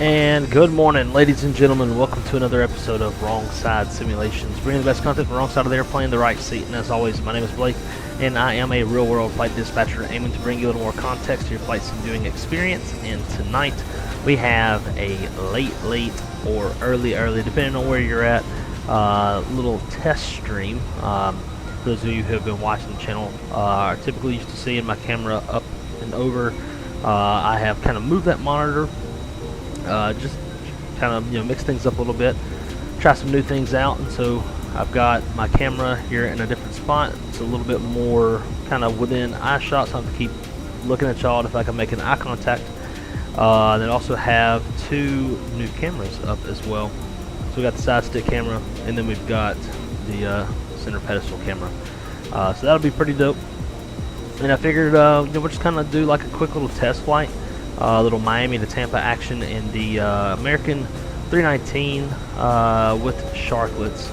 And good morning, ladies and gentlemen. Welcome to another episode of Wrong Side Simulations, bringing the best content from the wrong side of the airplane, the right seat. And as always, my name is Blake, and I am a real-world flight dispatcher aiming to bring you a little more context to your flight sim viewing experience. And tonight, we have a late, or early, depending on where you're at, little test stream. Those of you who have been watching the channel are typically used to seeing my camera up and over. I have kind of moved that monitor. Just kind of mix things up a little bit, try some new things out, and so I've got my camera here in a different spot. It's a little bit more kind of within eye shot, so I have to keep looking at y'all if I can make an eye contact. Then also have two new cameras up as well. So we got the side stick camera, and then we've got the center pedestal camera. So that'll be pretty dope. And I figured we'll just kind of do like a quick little test flight. Little Miami to Tampa action in the American 319 with sharklets,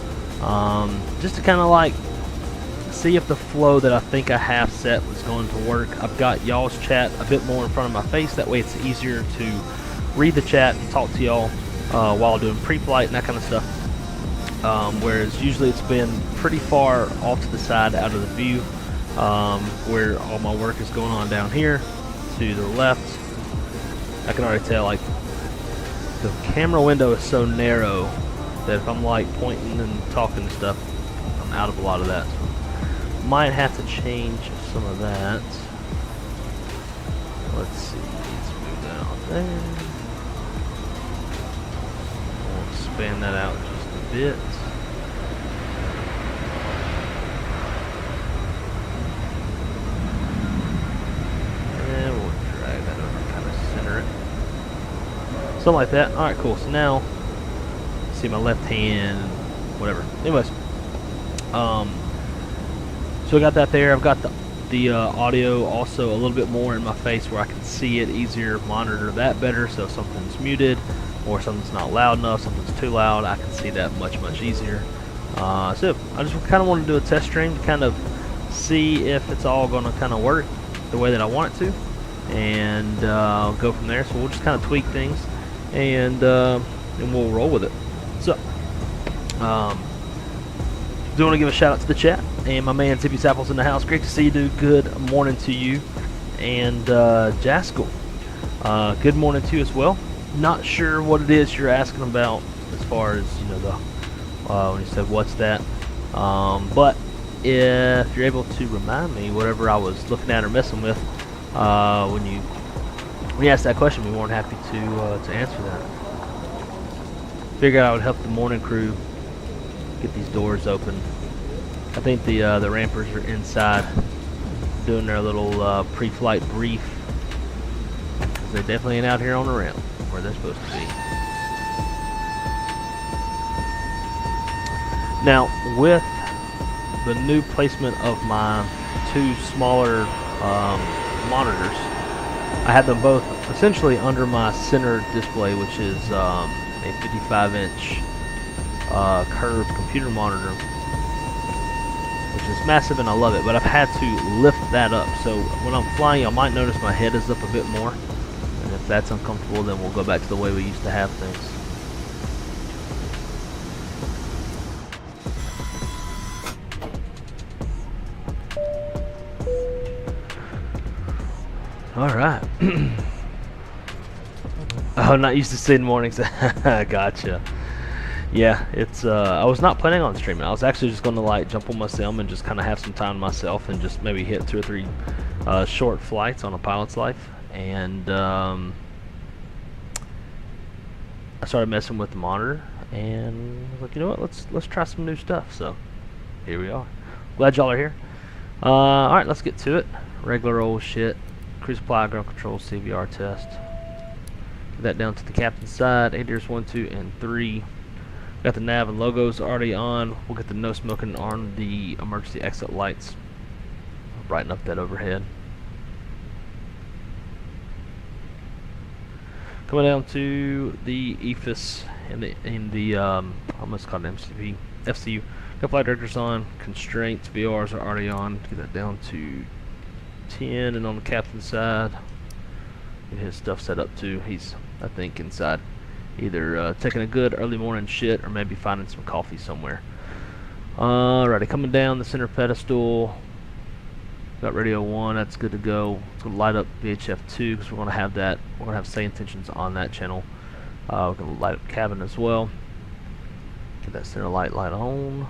just to kind of like see if the flow that I think I have set was going to work. I've got y'all's chat a bit more in front of my face, that way it's easier to read the chat and talk to y'all while doing pre-flight and that kind of stuff, whereas usually it's been pretty far off to the side out of the view, where all my work is going on down here to the left. I can already tell, like, the camera window is so narrow that if I'm like pointing and talking and stuff, I'm out of a lot of that. So might have to change some of that. Let's see, let's move that on there. We'll expand that out just a bit. And we'll drag that over, kind of center it. Something like that. Alright, cool. So now, see my left hand, whatever. Anyways, so I got that there. I've got the audio also a little bit more in my face where I can see it easier, monitor that better. So if something's muted or something's not loud enough, something's too loud, I can see that much easier. So I just kind of want to do a test stream to kind of see if it's all going to kind of work the way that I want it to, and go from there. So we'll just kind of tweak things, and we'll roll with it. So do want to give a shout out to the chat and my man Zippy Sapples in the house. Great to see you, dude. Good morning to you. And Jaskell, good morning to you as well. Not sure what it is you're asking about as far as the when you said what's that, but if you're able to remind me whatever I was looking at or messing with when you asked that question, we weren't happy to answer that. Figured I would help the morning crew get these doors open. I think the rampers are inside doing their little pre-flight brief, because they definitely ain't out here on the ramp where they're supposed to be. Now, with the new placement of my two smaller monitors, I had them both essentially under my center display, which is a 55-inch curved computer monitor, which is massive and I love it, but I've had to lift that up. So when I'm flying, I might notice my head is up a bit more, and if that's uncomfortable, then we'll go back to the way we used to have things. Alright. Oh, not used to seeing mornings. Gotcha. Yeah, it's I was not planning on streaming. I was actually just going to like jump on my sim and just kind of have some time to myself and just maybe hit 2 or 3 short flights on a pilot's life. And I started messing with the monitor and I was like, you know what, let's try some new stuff. So here we are. Glad y'all are here. Alright, let's get to it. Regular old shit. Cruise supply, ground control, CVR test. Get that down to the captain's side. ADIRS 1, 2, and 3. Got the nav and logos already on. We'll get the no smoking on the emergency exit lights. Brighten up that overhead. Coming down to the EFIS and the I almost called it MCV, FCU. Got flight directors on. Constraints, VRs are already on. Get that down to 10, and on the captain's side, get his stuff set up too. He's, I think, inside. Either taking a good early morning shit or maybe finding some coffee somewhere. Alrighty, coming down the center pedestal. Got radio 1, that's good to go. It's going to light up VHF 2 because we're going to have that. We're going to have say intentions on that channel. We're going to light up cabin as well. Get that center light on.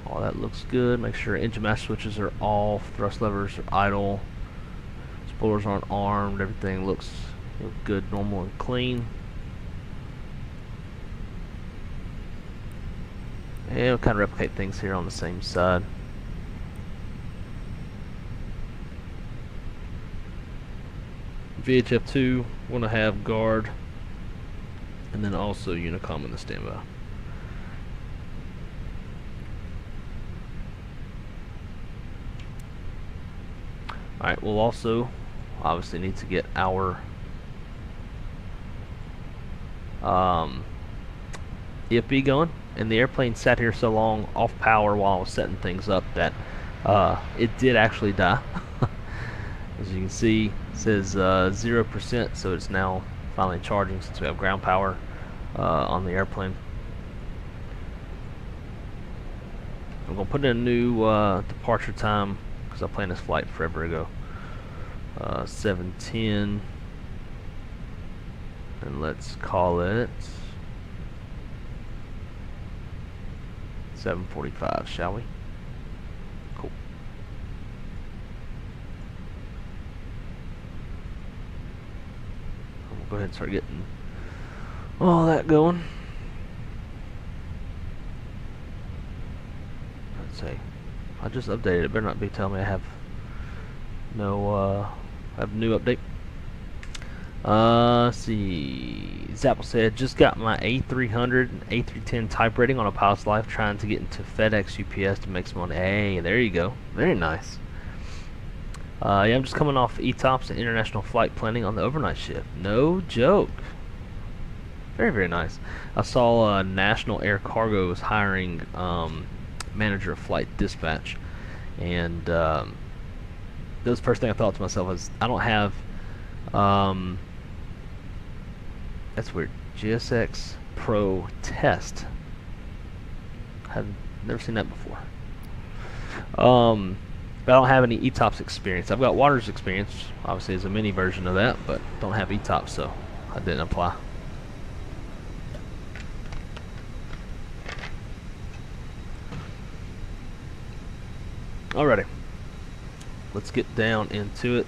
All that looks good. Make sure engine master switches are off. Thrust levers are idle. Spoilers aren't armed. Everything looks good, normal, and clean. And we'll kind of replicate things here on the same side. VHF 2, we're going to have guard, and then also Unicom in the standby. Alright, we'll also obviously need to get our EFB going, and the airplane sat here so long off power while I was setting things up that it did actually die. As you can see, it says 0%, so it's now finally charging since we have ground power on the airplane. I'm going to put in a new departure time because I planned this flight forever ago. 7:10, and let's call it 7:45, shall we? Cool. We'll go ahead and start getting all that going. Let's see. I just updated it. Better not be telling me I have no have a new update. Let's see. Zapple said, just got my A300 and A310 type rating on a pilot's life, trying to get into FedEx UPS to make some money. Hey, there you go. Very nice. Yeah, I'm just coming off ETOPS and international flight planning on the overnight shift. No joke. Very, very nice. I saw National Air Cargo was hiring manager of flight dispatch, and that was the first thing I thought to myself was, I don't have that's weird, GSX Pro test. I've never seen that before. But I don't have any ETOPS experience. I've got Waters experience, obviously as a mini version of that, but don't have ETOPS, so I didn't apply. Alrighty, let's get down into it.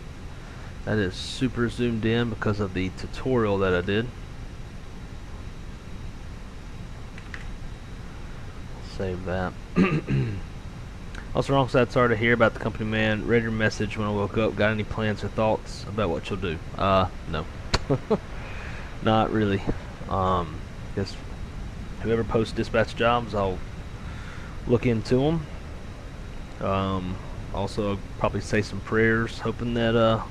That is super zoomed in because of the tutorial that I did. Save that. Also, wrong side, sorry to hear about the company man. Read your message when I woke up. Got any plans or thoughts about what you'll do? No. Not really. Guess whoever posts dispatch jobs, I'll look into them. Also, I'll probably say some prayers, hoping that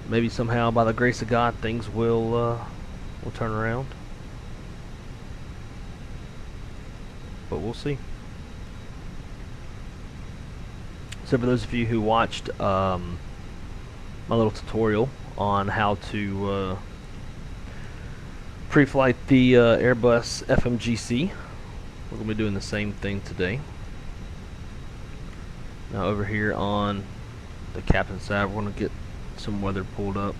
maybe somehow, by the grace of God, things will turn around. But we'll see. So for those of you who watched my little tutorial on how to pre-flight the Airbus FMGC, we're going to be doing the same thing today. Now over here on the captain's side, we're going to get some weather pulled up.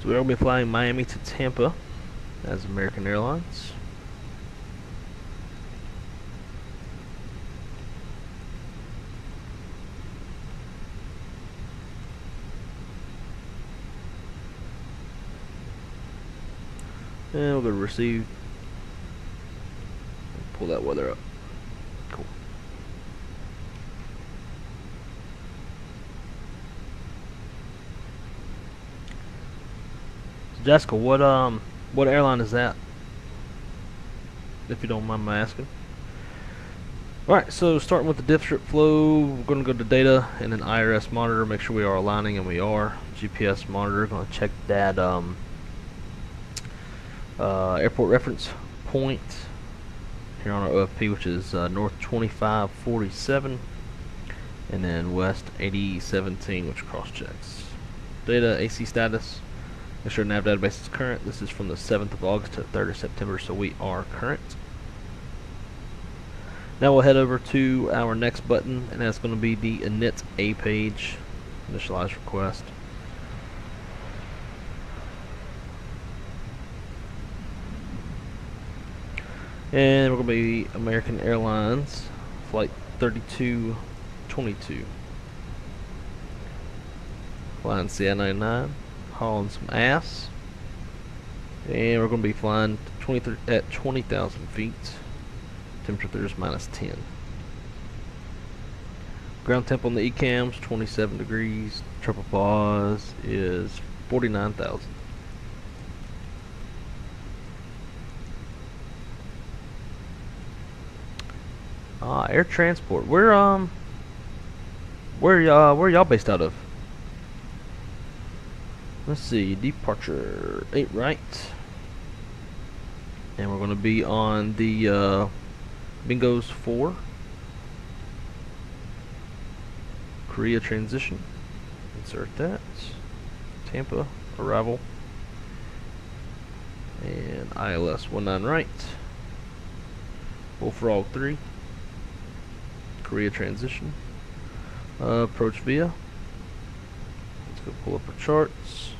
So we're going to be flying Miami to Tampa as American Airlines. And we're going to receive. Pull that weather up. Cool. Jessica, what airline is that? If you don't mind my asking. Alright, so starting with the diff strip flow, we're going to go to data and then IRS monitor, make sure we are aligning, and we are. GPS monitor, going to check that airport reference point. here on our OFP, which is north 2547, and then west 8017, which cross checks. Data AC status. Make sure nav database is current. This is from the 7th of August to the 3rd of September, so we are current. Now we'll head over to our next button, and that's going to be the INIT A page, initialize request. And we're going to be American Airlines, flight 3222. Flying CI-99, hauling some ass. And we're going to be flying at 20,000 feet. Temperature there is -10. Ground temp on the ECAMs, 27 degrees. Triple pause is 49,000. Air transport. Where y'all based out of? Let's see. Departure 8 right. And we're going to be on the Bingos 4. Korea transition. Insert that. Tampa arrival. And ILS 19 right. Bullfrog 3. Korea transition. Approach via. Let's go pull up our charts.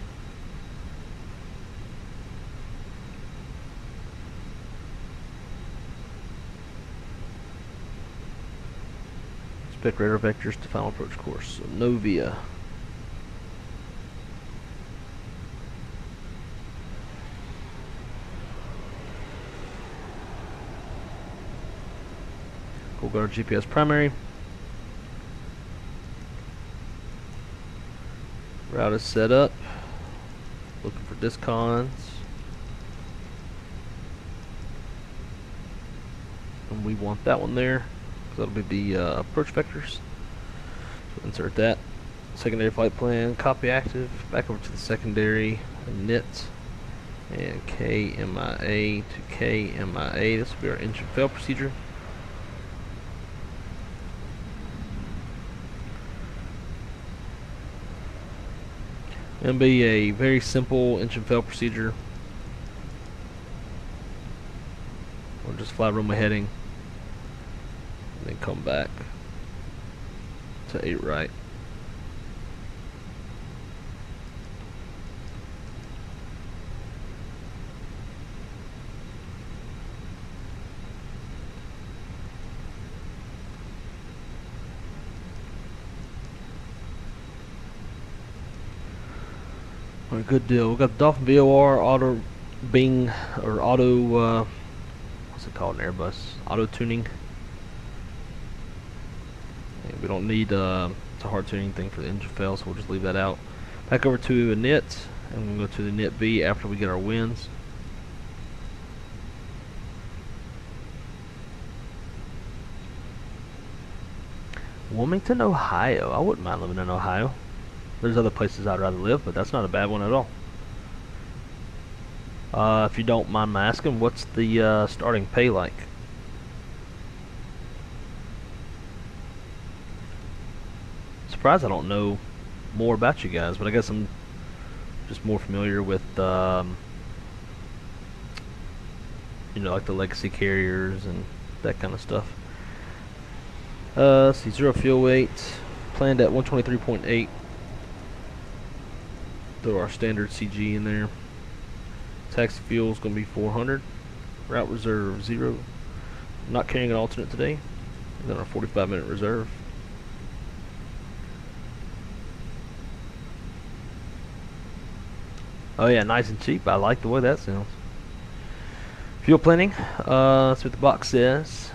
Expect radar vectors to final approach course. So no via. We'll go to GPS primary. Route is set up. Looking for discons. And we want that one there, because that'll be the approach vectors. So insert that. Secondary flight plan, copy active. Back over to the secondary, NIT, and KMIA to KMIA. This will be our engine fail procedure. It'll be a very simple engine fail procedure. We'll just fly runway heading and then come back to 8 right. Good deal. We've got the Dolphin VOR auto Bing or auto what's it called in Airbus? Auto tuning. And we don't need it's a hard tuning thing for the engine fail, so we'll just leave that out. Back over to INIT, and we'll go to the INIT B after we get our winds. Wilmington, Ohio. I wouldn't mind living in Ohio. There's other places I'd rather live, but that's not a bad one at all. If you don't mind my asking, what's the starting pay like? Surprised I don't know more about you guys, but I guess I'm just more familiar with, you know, like the legacy carriers and that kind of stuff. Let's see, 0 fuel weight, planned at 123.8. Throw our standard CG in there. Taxi fuel is going to be 400. Route reserve 0. Not carrying an alternate today. And then our 45-minute reserve. Oh yeah, nice and cheap. I like the way that sounds. Fuel planning. That's what the box says.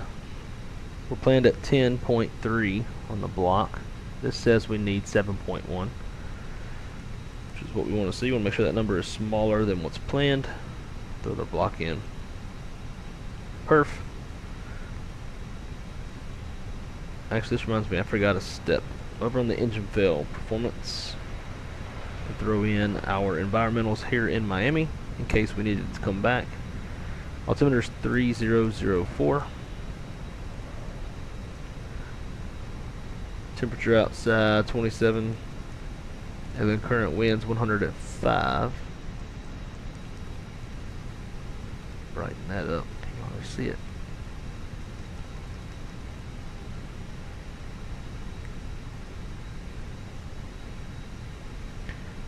We're planned at 10.3 on the block. This says we need 7.1. Which is what we want to see. We want to make sure that number is smaller than what's planned. Throw the block in. Perf. Actually, this reminds me, I forgot a step. Over on the engine fail performance, we throw in our environmentals here in Miami in case we needed to come back. Altimeter is 3004. Temperature outside 27, and then current winds 105. Brighten that up. You can hardly see it.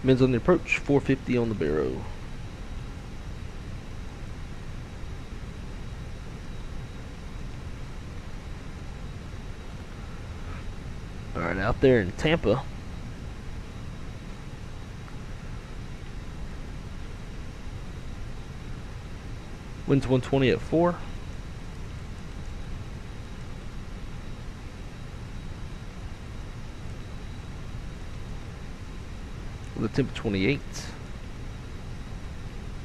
Winds on the approach 450 on the barrow. Alright, out there in Tampa, winds 120 at 4. With a temp of 28.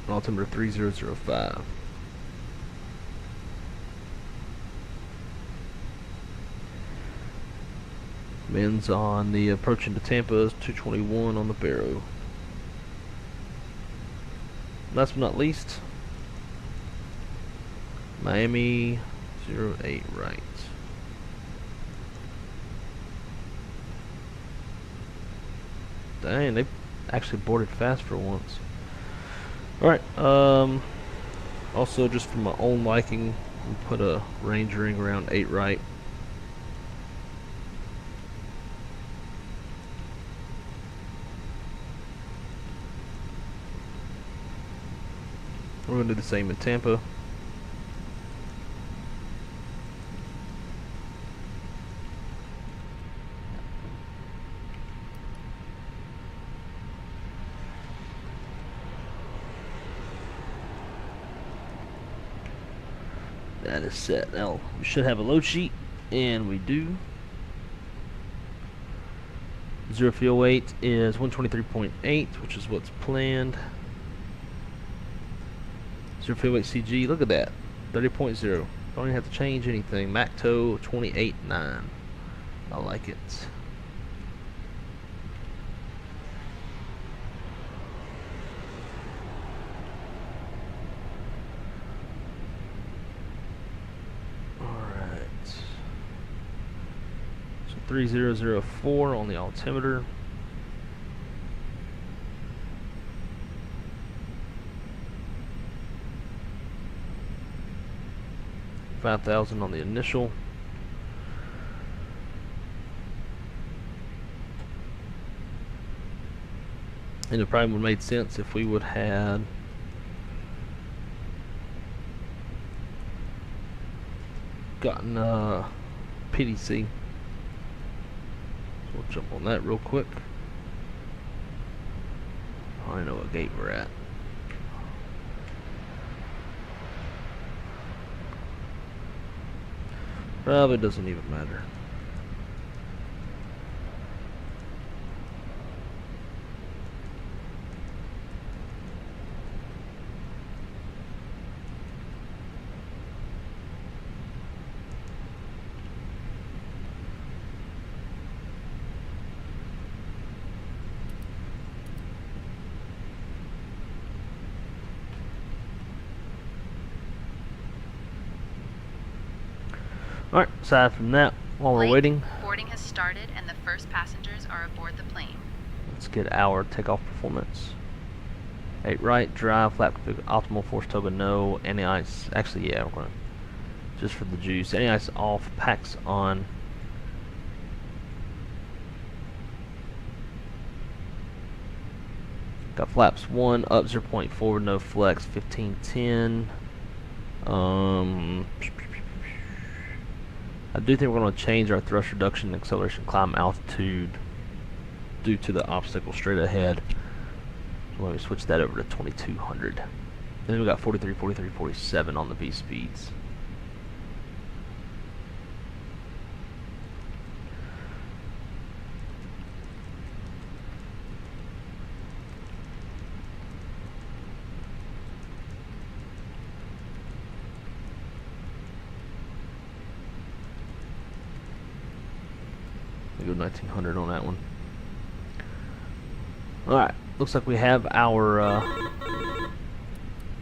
And altimeter 3005. Winds on the approach into Tampa is 221 on the barrow. Last but not least, Miami 08 right. Dang, they actually boarded fast for once. Alright, also just for my own liking, we'll put a range ring around 8 right. We're going to do the same in Tampa. That is set. Now, we should have a load sheet, and we do. Zero fuel weight is 123.8, which is what's planned. Zero fuel weight CG, look at that, 30.0. Don't even have to change anything. Mac tow 28.9. I like it. Alright. So 3004 on the altimeter. 5,000 on the initial. And it probably would have made sense if we would have had gotten PDC. So we'll jump on that real quick. I don't know what gate we're at. Probably doesn't even matter. Alright, aside from that, while we're waiting, boarding has started and the first passengers are aboard the plane. Let's get our takeoff performance. 8 right, drive, flap config, optimal, force toga, no, anti-ice, actually yeah, we're going to, just for the juice, anti-ice off, packs on. Got flaps 1, up 0.4, no flex, 1510. I do think we're going to change our thrust reduction and acceleration climb altitude due to the obstacle straight ahead. So let me switch that over to 2200. Then we got 43, 43, 47 on the V speeds. Go 1900 on that one. Alright, looks like we have our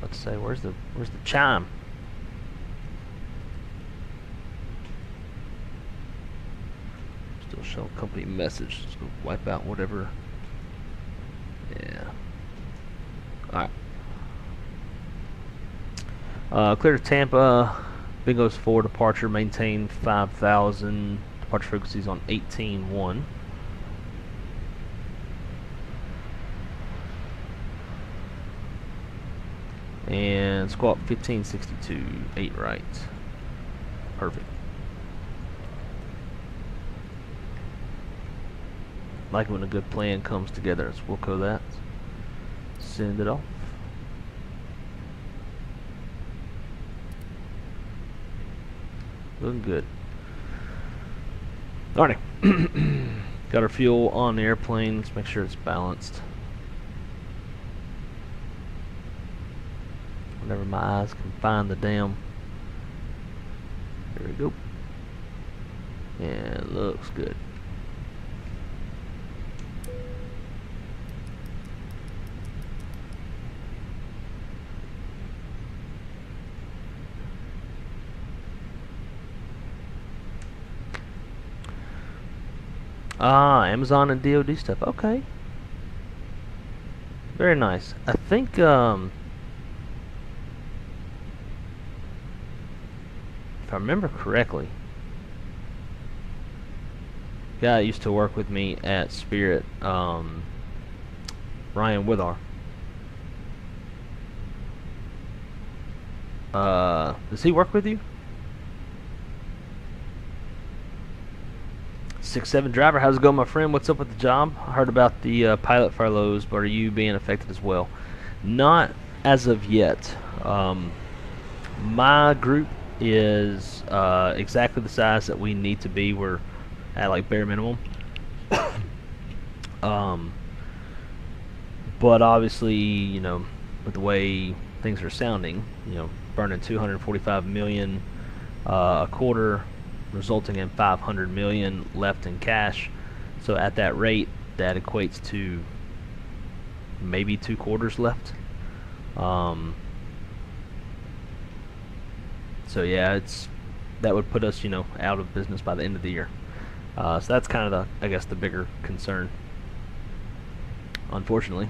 let's say where's the chime? Still Show company message. Just go wipe out whatever. Yeah. Alright. Clear to Tampa. Bingo's 4 departure. Maintain 5,000. Departure frequencies on 18.1. And squawk 1562. 8 right. Perfect. Like when a good plan comes together. Let's Wilco that. Send it off. Looking good. Alrighty. Got our fuel on the airplane. Let's make sure it's balanced. Whenever my eyes can find the damn. There we go. And looks good. Ah, Amazon and DoD stuff. Okay. Very nice. I think if I remember correctly, guy that used to work with me at Spirit, Ryan Withar. Does he work with you? 6'7" driver, how's it going, my friend? What's up with the job? I heard about the pilot furloughs, but are you being affected as well? Not as of yet. My group is exactly the size that we need to be. We're at like bare minimum. But obviously, you know, with the way things are sounding, you know, burning 245 million a quarter, resulting in 500 million left in cash. So at that rate, that equates to maybe 2 quarters left. So yeah, that would put us, you know, out of business by the end of the year. So that's kind of I guess the bigger concern, unfortunately.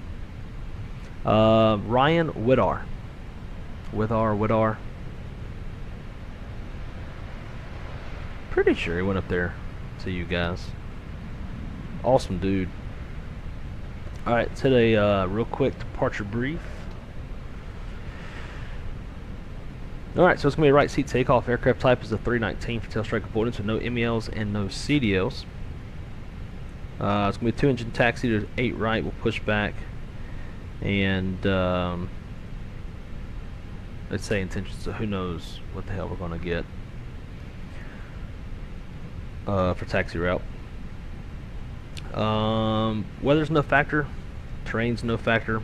Ryan Withar. Pretty sure he went up there to you guys. Awesome dude. Alright, let's hit a real quick departure brief. Alright, so it's going to be a right seat takeoff. Aircraft type is a 319 for tail strike avoidance with no MELs and no CDLs. It's going to be a 2-engine taxi to 8 right. We'll push back. And let's say intentions, so who knows what the hell we're going to get for taxi route. Weather's no factor. Terrain's no factor.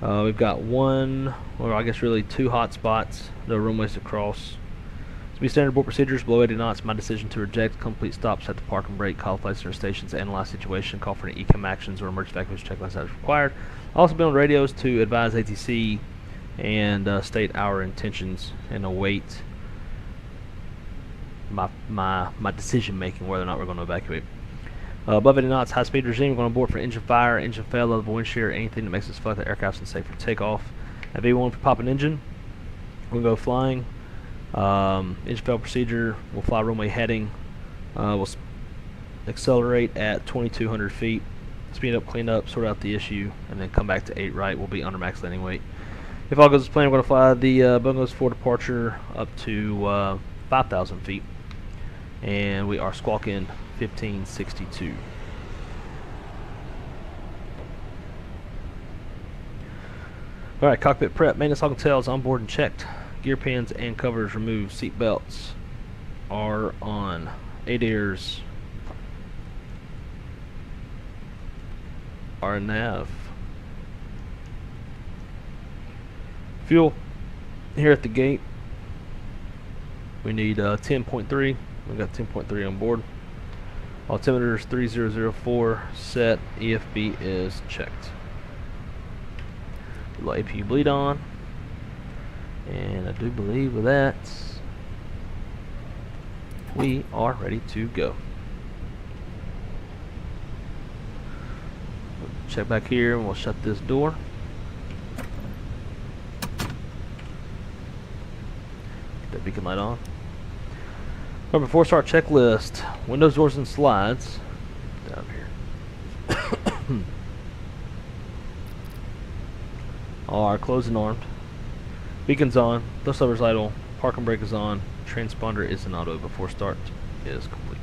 We've got one, or I guess really 2 hot spots, no runways to cross. To be standard board procedures, below 80 knots, my decision to reject complete stops at the park and brake, call flights to stations, analyze situation, call for any ECAM actions or emergency evacuation checklists as required. Also be on radios to advise ATC and state our intentions and await my decision making whether or not we're going to evacuate. Above 80 knots, high speed regime. We're going to board for engine fire, engine fail, level wind shear, anything that makes us feel like the aircraft's unsafe for takeoff. At V1 for pop an engine, we'll go flying. Engine fail procedure, we'll fly runway heading. We'll accelerate at 2,200 feet, speed up, clean up, sort out the issue, and then come back to 8 right. We'll be under max landing weight. If all goes as planned, we're going to fly the Bungos 4 departure up to 5,000 feet. And we are squawking 1562. Alright, cockpit prep. Maintenance log and tails on board and checked. Gear pins and covers removed. Seat belts are on. ADIRs are nav. Fuel here at the gate. We need 10.3. We got 10.3 on board. Altimeter is 3004 set. EFB is checked. Little APU bleed on. And I do believe with that, we are ready to go. check back here and we'll shut this door. Get that beacon light on. But before we start checklist, windows, doors, and slides. Down here. All are closed and armed. Beacon's on. Thrust lever's idle. Park and brake is on. Transponder is in auto before start is complete.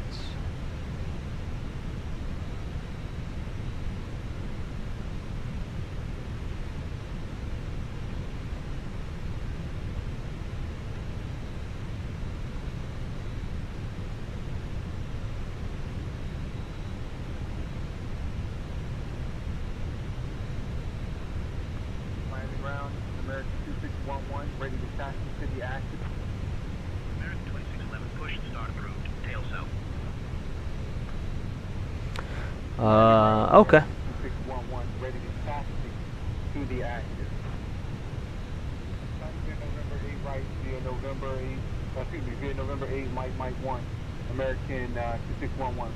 American 2611, ready to taxi to the active. American 2611, push and start approved. Tail south. Okay. 2611, ready to taxi to the active. November 8 right, via November 8, excuse me, via November 8, Mike 1, American 2611.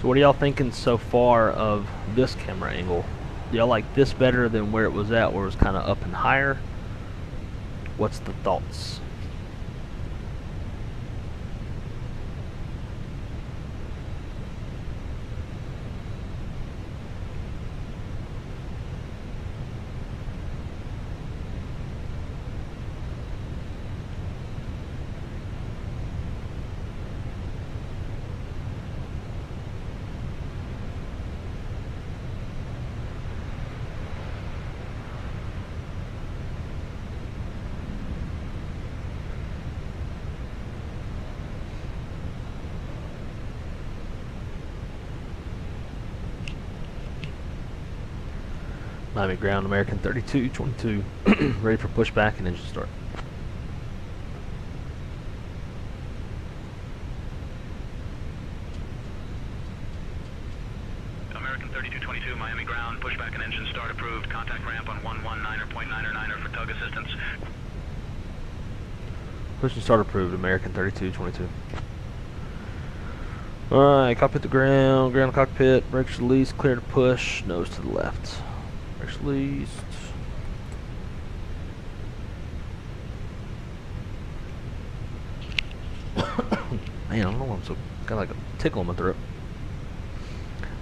So what are y'all thinking so far of this camera angle? Do y'all like this better than where it was at, where it was kind of up and higher? What's the thoughts? Miami ground, American 3222, ready for pushback and engine start. American 3222, Miami ground, pushback and engine start approved. Contact ramp on 119.9er for tug assistance. Push and start approved, American 3222. Alright, cockpit to ground, ground to cockpit, brakes released, clear to push, nose to the left. Brakes released. Man, I don't know why I'm so got like a tickle in my throat.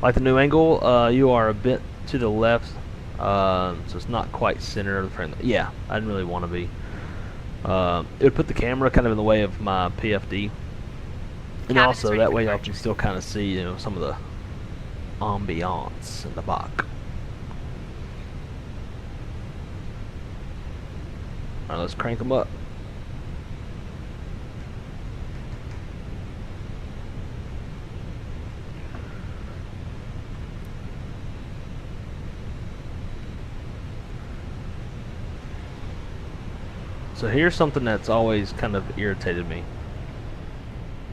Like the new angle, you are a bit to the left, so it's not quite center of the frame. Yeah, I didn't really want to be. It would put the camera kind of in the way of my PFD, and Cabin's also ready that for way y'all departure. can still kind of see, you know, some of the ambiance in the back. All right, let's crank them up. So here's something that's always kind of irritated me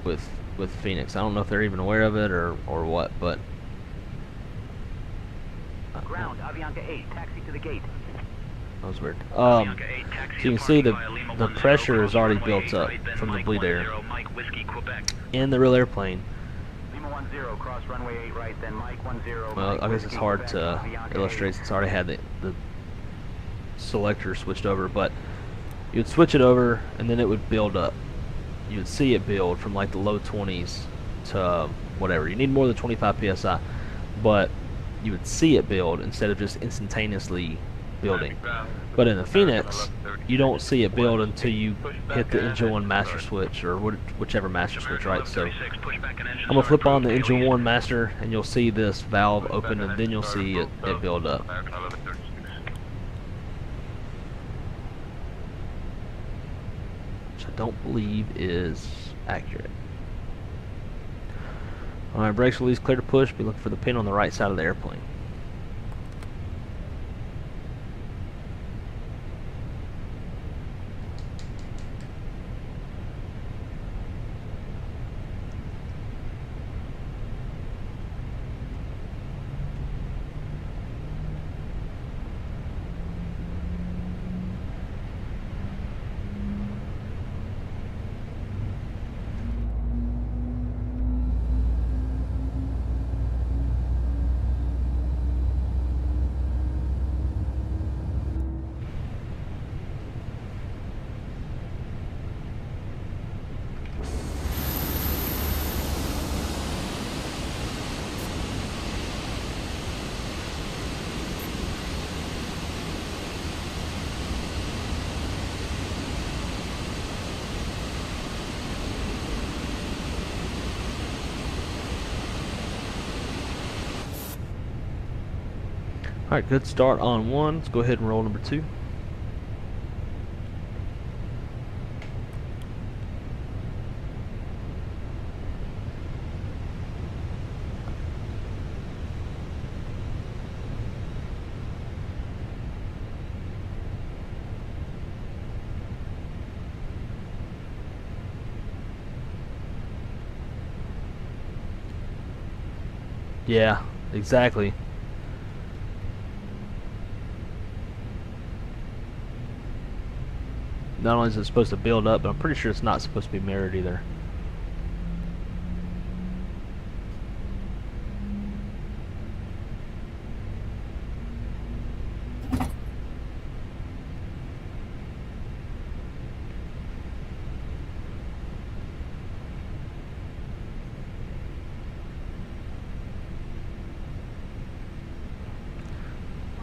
with Fenix. I don't know if they're even aware of it or what, but Ground, Avianca 8, taxi to the gate. that was weird. Avianca 8, taxi So you to can see parking via Lima the 10, pressure is cross already runway built 8 up right, then from the Mike bleed air 10, Mike Whiskey, Quebec. in the real airplane. Lima 10, cross runway 8 right, then Mike 10. Well, Mike I guess it's Whiskey, hard Quebec, to Avianca illustrate 8. since I already had the selector switched over, but you would switch it over and then it would build up. You would see it build from like the low 20s to whatever. You need more than 25 psi, but you would see it build instead of just instantaneously building. But in the Fenix, you don't see it build until you hit the engine 1 master switch, or whichever master switch, right? So I'm gonna flip on the engine 1 master and you'll see this valve open, and then you'll see it build up. Which I don't believe is accurate. Alright, brakes release, clear to push. Be looking for the pin on the right side of the airplane. Alright, good start on 1. Let's go ahead and roll number 2. Yeah, exactly. Not only is it supposed to build up, but I'm pretty sure it's not supposed to be mirrored either.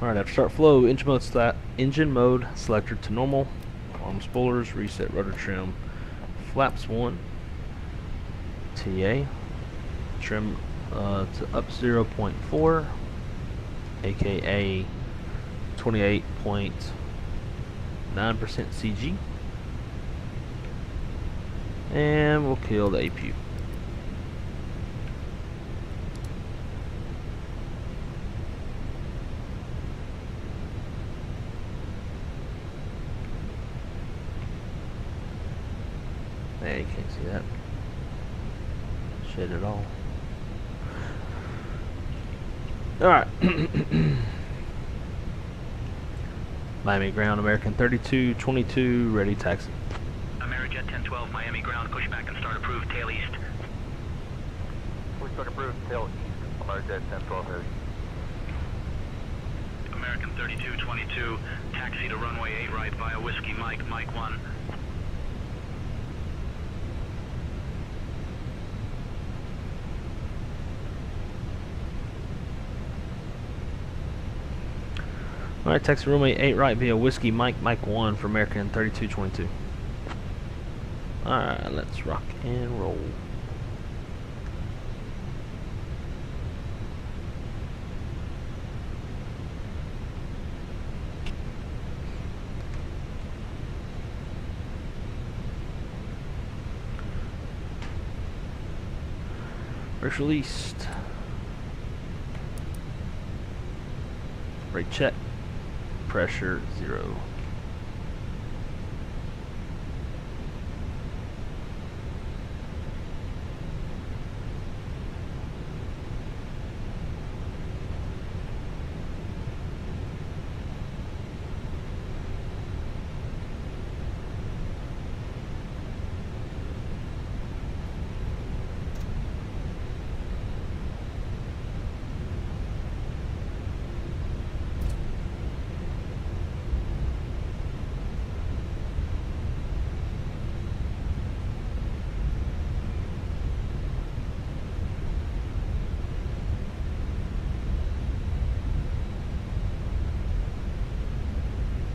Alright, after start flow, engine mode selector to normal, arm spoilers, reset rudder trim, flaps 1, TA, trim to up 0.4, aka 28.9% CG, and we'll kill the APU. Yeah, you can't see that shit at all. Alright. Miami ground, American 3222, ready taxi. Amerijet 1012, Miami ground, push back and start approved, tail east. Push back approved, tail east, Amerijet 1012 heavy. American 3222, taxi to runway 8 right via Whiskey Mike, Mike 1. Alright, taxi runway 8 right via Whiskey Mike, Mike 1 for American 3222. Alright, let's rock and roll. Brakes released. Brake check. Pressure 0.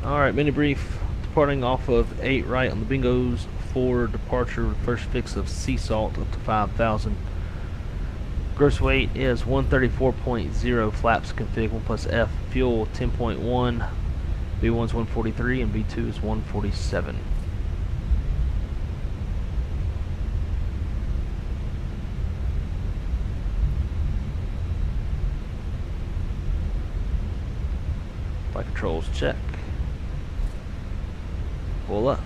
Alright, mini brief. Departing off of 8 right on the bingos for departure with first fix of sea salt up to 5,000. Gross weight is 134.0, flaps config 1 plus F, fuel 10.1, B1's 143 and B2 is 147. Flight controls check. Pull up,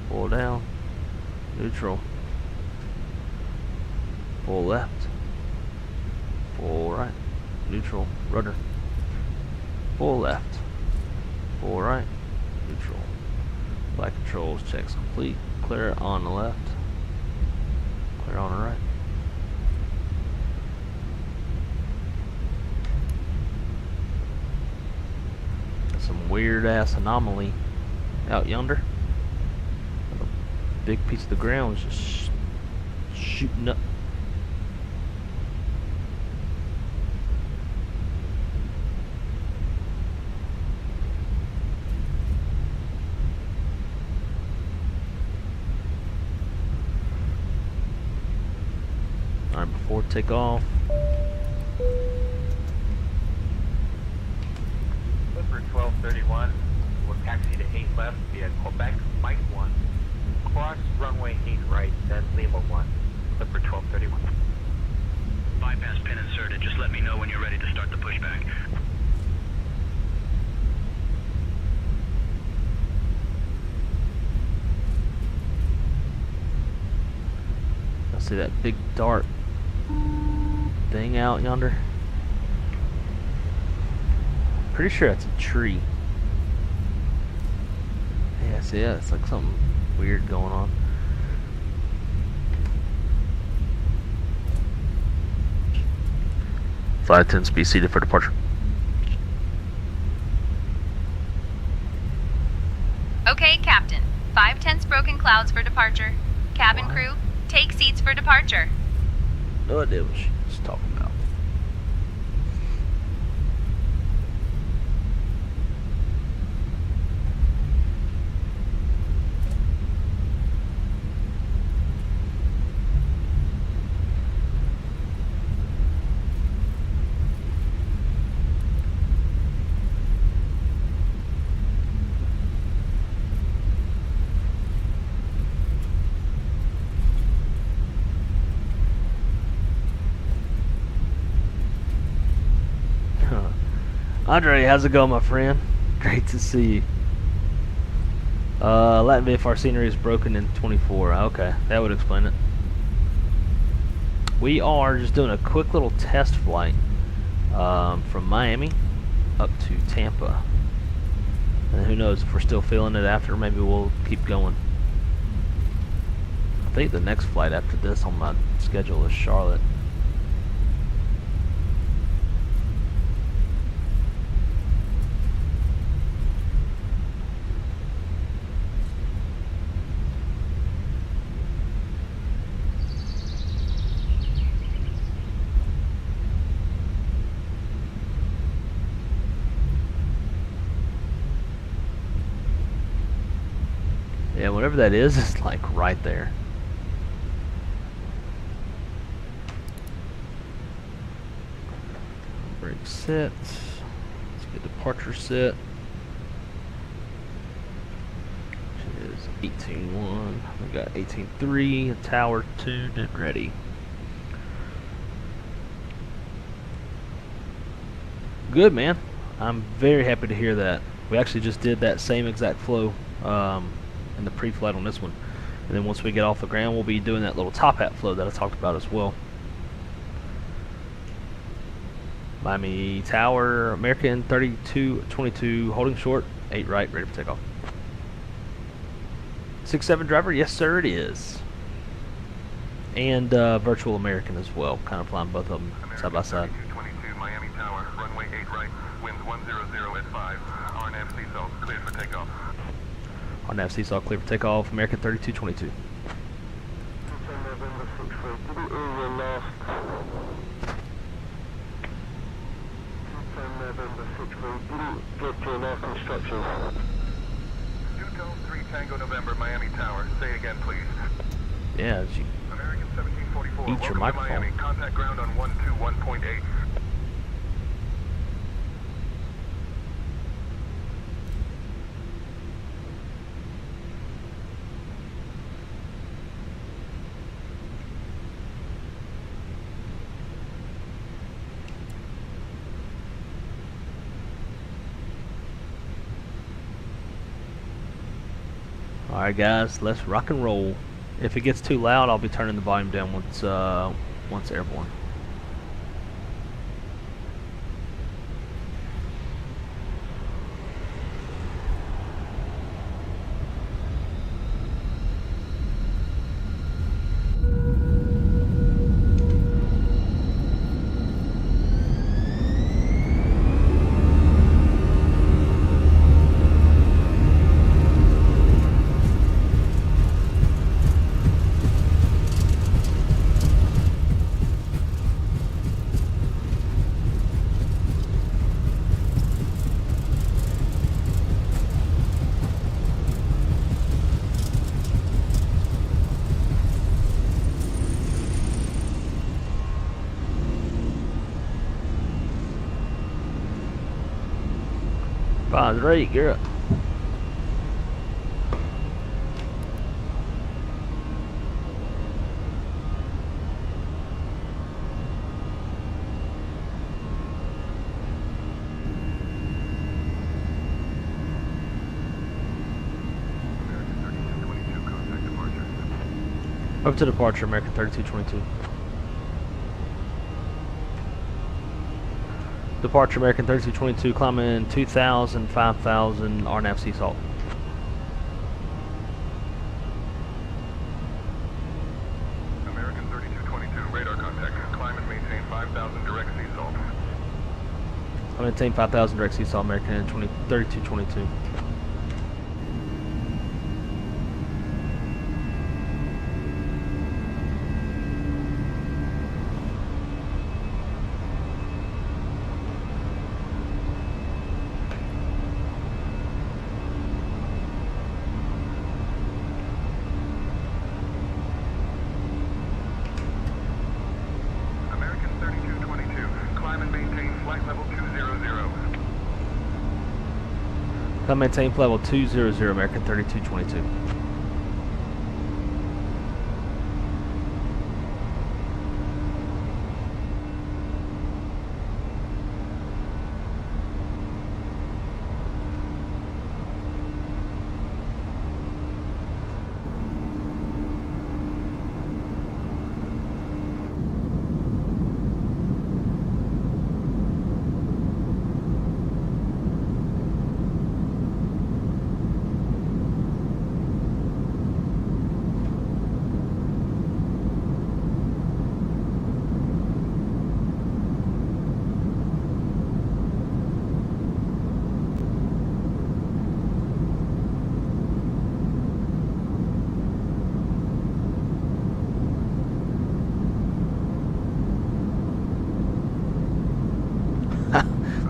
pull down, neutral, pull left, pull right, neutral, rudder, pull left, pull right, neutral. Flight controls checks complete. Clear on the left, clear on the right. That's some weird ass anomaly out yonder. A big piece of the ground was just shooting up. Alright, before takeoff, left via Quebec, Mike 1. Cross runway 8 right, then Lima 1. Clipper 1231. Bypass pin inserted. Just let me know when you're ready to start the pushback. I see that big dark thing out yonder. Pretty sure that's a tree. Yeah, see that? It's like something weird going on. Flight attendants be seated for departure. Okay, Captain. 5 tenths broken clouds for departure. Cabin crew, take seats for departure. No idea what she's talking about. Andre, how's it going, my friend? Great to see you. Latin VFR scenery is broken in 24. Okay, that would explain it. We are just doing a quick little test flight from Miami up to Tampa. And who knows if we're still feeling it after, maybe we'll keep going. I think the next flight after this on my schedule is Charlotte. Yeah, whatever that is, it's like right there. Brake set. Let's get departure set. Which is 18.1. We got 18.3, tower tuned and ready. Good, man. I'm very happy to hear that. We actually just did that same exact flow in the pre-flight on this one, and then once we get off the ground we'll be doing that little top hat flow that I talked about as well. Miami Tower, American 3222 holding short, 8 right, ready for takeoff. 67 driver, yes sir it is, and virtual American as well, kind of flying both of them side by side. 22 Miami Tower, runway 8 right, winds 100 at 5, RNAV seatbelt, cleared for takeoff. RADNAV seesaw clear for takeoff, American 3222. Tango November, Miami Tower. Say again, please. Yeah, American 1744. Eat your microphone. Miami. Contact ground on 121.8. Alright guys, let's rock and roll. If it gets too loud, I'll be turning the volume down once airborne. Five's right, you're up. Up to departure, American 3222. Departure, American 3222, climbing 2,000, 5,000, RADNAV sea salt. American 3222, radar contact. Climb and maintain 5,000 direct sea salt. I maintain 5,000 direct sea salt, American 3222. American 3222, climb and maintain flight level 200. I maintain flight level 200, American 3222.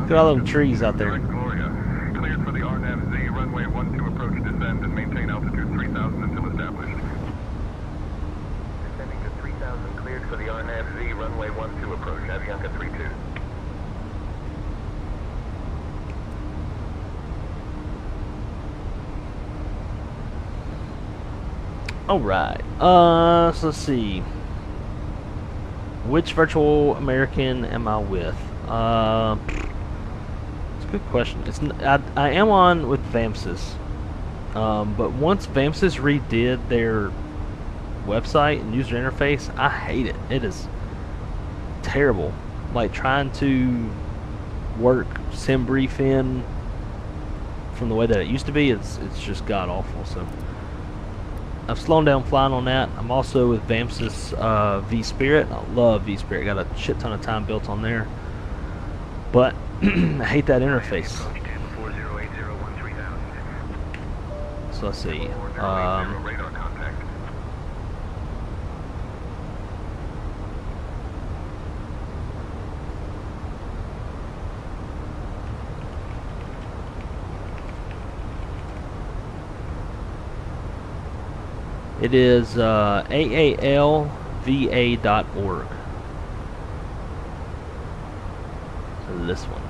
Look at all them trees out there. Gloria, cleared for the RADNAV-Z, runway 12 approach, descend and maintain altitude 3,000 until established. Descending to 3,000, cleared for the RADNAV-Z, runway 12 approach, Avianca 32. Alright, so let's see. Which virtual American am I with? It's a good question. I am on with VAMSys, but once VAMSys redid their website and user interface, I hate it. It is terrible. Like trying to work SimBrief in from the way that it used to be, it's just god awful. So I've slowed down flying on that. I'm also with VAMSys V-Spirit. I love V-Spirit. Got a shit ton of time built on there. But I hate that interface. So let's see. It is aalva.org. So this one.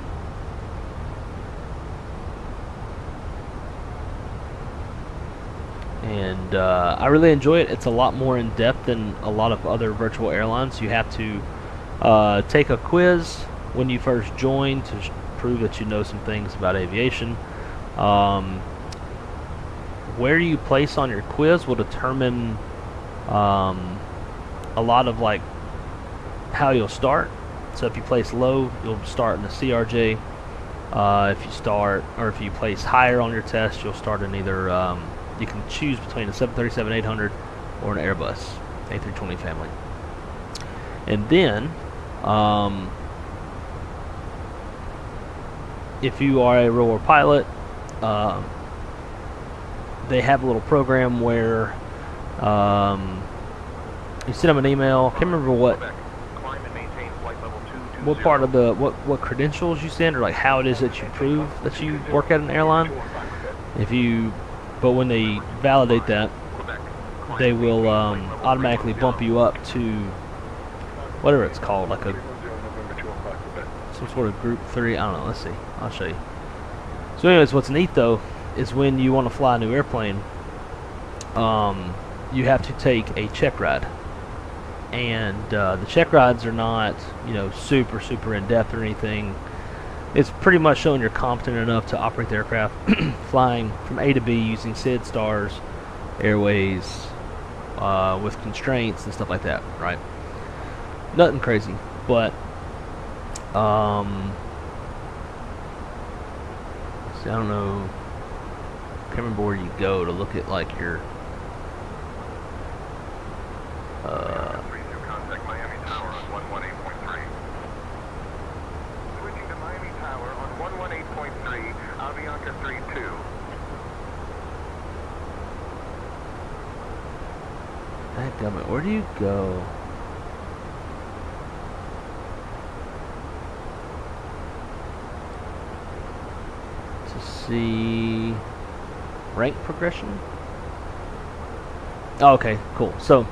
And I really enjoy it. It's a lot more in depth than a lot of other virtual airlines. You have to take a quiz when you first join to prove that you know some things about aviation. Where you place on your quiz will determine a lot of like how you'll start. So if you place low, you'll start in the CRJ. If you place higher on your test, you'll start in either you can choose between a 737-800 or an Airbus A320 family. And then if you are a real world pilot, they have a little program where you send them an email. I can't remember what part of the what credentials you send, or like how it is that you prove that you work at an airline. But when they validate that, they will automatically bump you up to whatever it's called, like some sort of group 3. I don't know. Let's see. I'll show you. So anyways, what's neat though is when you want to fly a new airplane, you have to take a check ride, and the check rides are not, super in depth or anything. It's pretty much showing you're competent enough to operate the aircraft, flying from A to B using SID, stars, airways, with constraints and stuff like that, right? Nothing crazy, but see, I don't know. Can't remember where you go to look at like your. 32, contact Miami Tower on 118.3. Switching to Miami Tower on 118.3, Avianca 32. Dadgummit, where do you go? To see rank progression? Oh, okay, cool. So,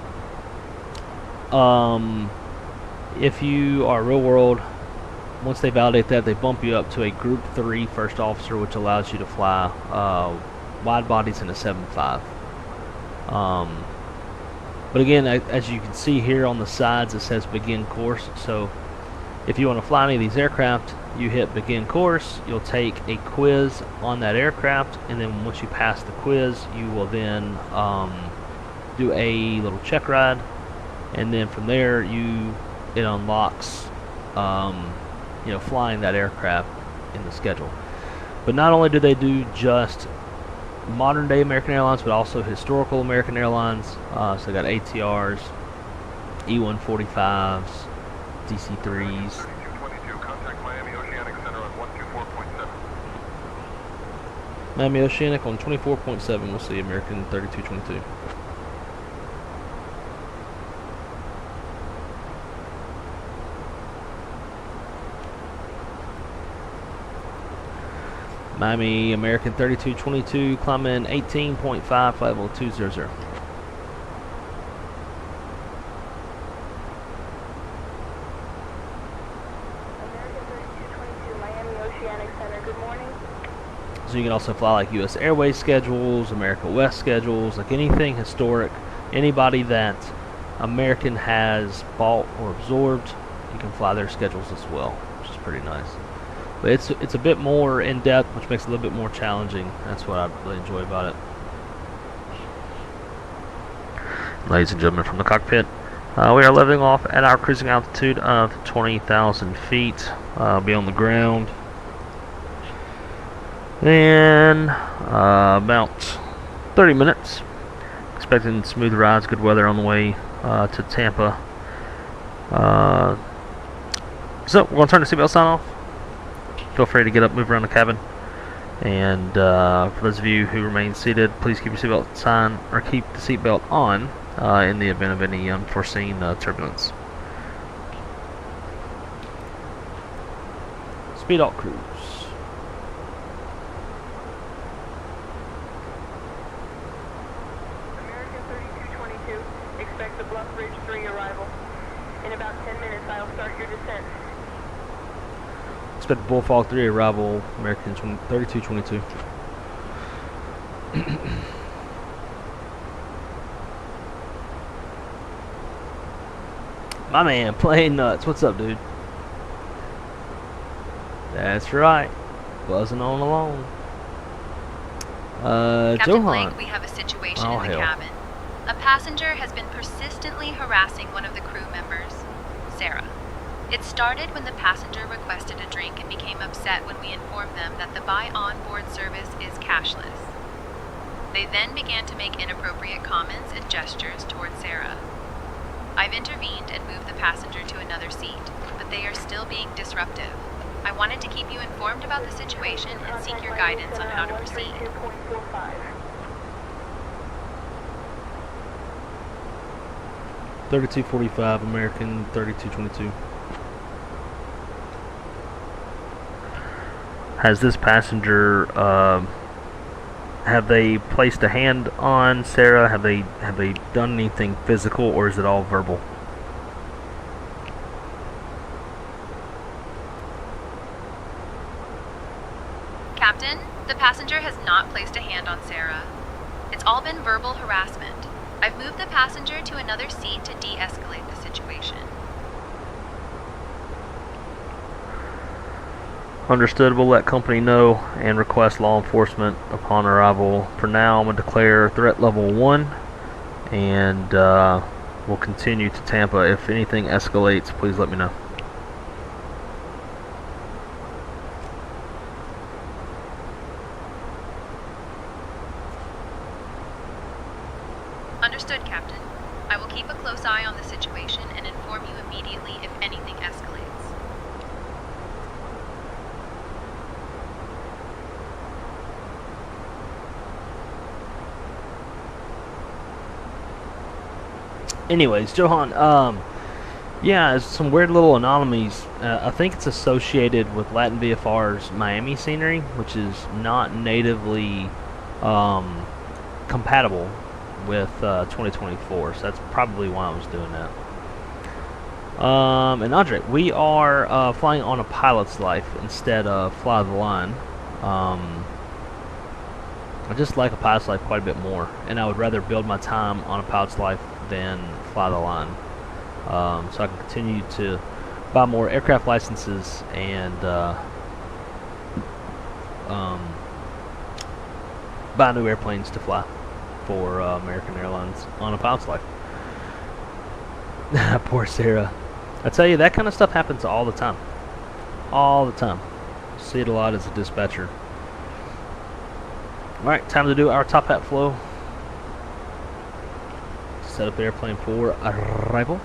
if you are real world, once they validate that, they bump you up to a Group 3 First Officer, which allows you to fly wide bodies in a 7.5. But again, as you can see here on the sides, it says begin course. So if you want to fly any of these aircraft, you hit begin course, you'll take a quiz on that aircraft, and then once you pass the quiz, you will then do a little check ride, and then from there it unlocks you know, flying that aircraft in the schedule. But not only do they do just modern day American Airlines, but also historical American Airlines. So they got ATRs, E145s, DC-3s. 3222, contact Miami Oceanic Center on 124.7. Miami Oceanic on 24.7. We'll see American 3222. Miami American 3222, climb in 18.5, flight level 200. American 3222, Miami Oceanic Center, good morning. So you can also fly like US Airways schedules, America West schedules, like anything historic, anybody that American has bought or absorbed, you can fly their schedules as well, which is pretty nice. But it's a bit more in depth, which makes it a little bit more challenging. That's what I really enjoy about it. Ladies and gentlemen, from the cockpit, we are leveling off at our cruising altitude of 20,000 feet. Be on the ground in about 30 minutes. Expecting smooth rides, good weather on the way to Tampa. So we're going to turn the seatbelt sign off. Feel free to get up, move around the cabin, and for those of you who remain seated, please keep your seatbelt sign or keep the seatbelt on in the event of any unforeseen turbulence. Speed alt cruise. American 3222, expect the Bluff Ridge 3 arrival. In about 10 minutes, I'll start your descent. Expect the Bullfog 3 arrival, American 3222. My man, playing nuts. What's up, dude? That's right. Buzzing on along. Captain Johan. Blake, we have a situation Oh, in the hell. cabin. A passenger has been persistently harassing one of the crew members, Sarah. It started when the passenger requested a drink and became upset when we informed them that the buy on-board service is cashless. They then began to make inappropriate comments and gestures towards Sarah. I've intervened and moved the passenger to another seat, but they are still being disruptive. I wanted to keep you informed about the situation and seek your guidance on how to proceed. 132.45. 3245, American 3222. Has this passenger, have they placed a hand on Sarah? Have they done anything physical, or is it all verbal? Captain, the passenger has not placed a hand on Sarah. It's all been verbal harassment. I've moved the passenger to another seat to de-escalate the situation. Understood. We'll let company know and request law enforcement upon arrival. For now, I'm going to declare threat level 1 and we'll continue to Tampa. If anything escalates, please let me know. Understood, Captain. I will keep a close eye on the situation and inform you immediately if anything escalates. Anyways, Johan, yeah, it's some weird little anomalies. I think it's associated with Latin VFR's Miami scenery, which is not natively compatible with 2024, so that's probably why I was doing that. And Andre, we are flying on a pilot's life instead of fly the line. I just like a pilot's life quite a bit more, and I would rather build my time on a pilot's life than fly the line, so I can continue to buy more aircraft licenses and buy new airplanes to fly for American Airlines on a pilot's life. Poor Sarah. I tell you, that kind of stuff happens all the time. All the time. See it a lot as a dispatcher. Alright, time to do our top hat flow. Set up the airplane for arrival.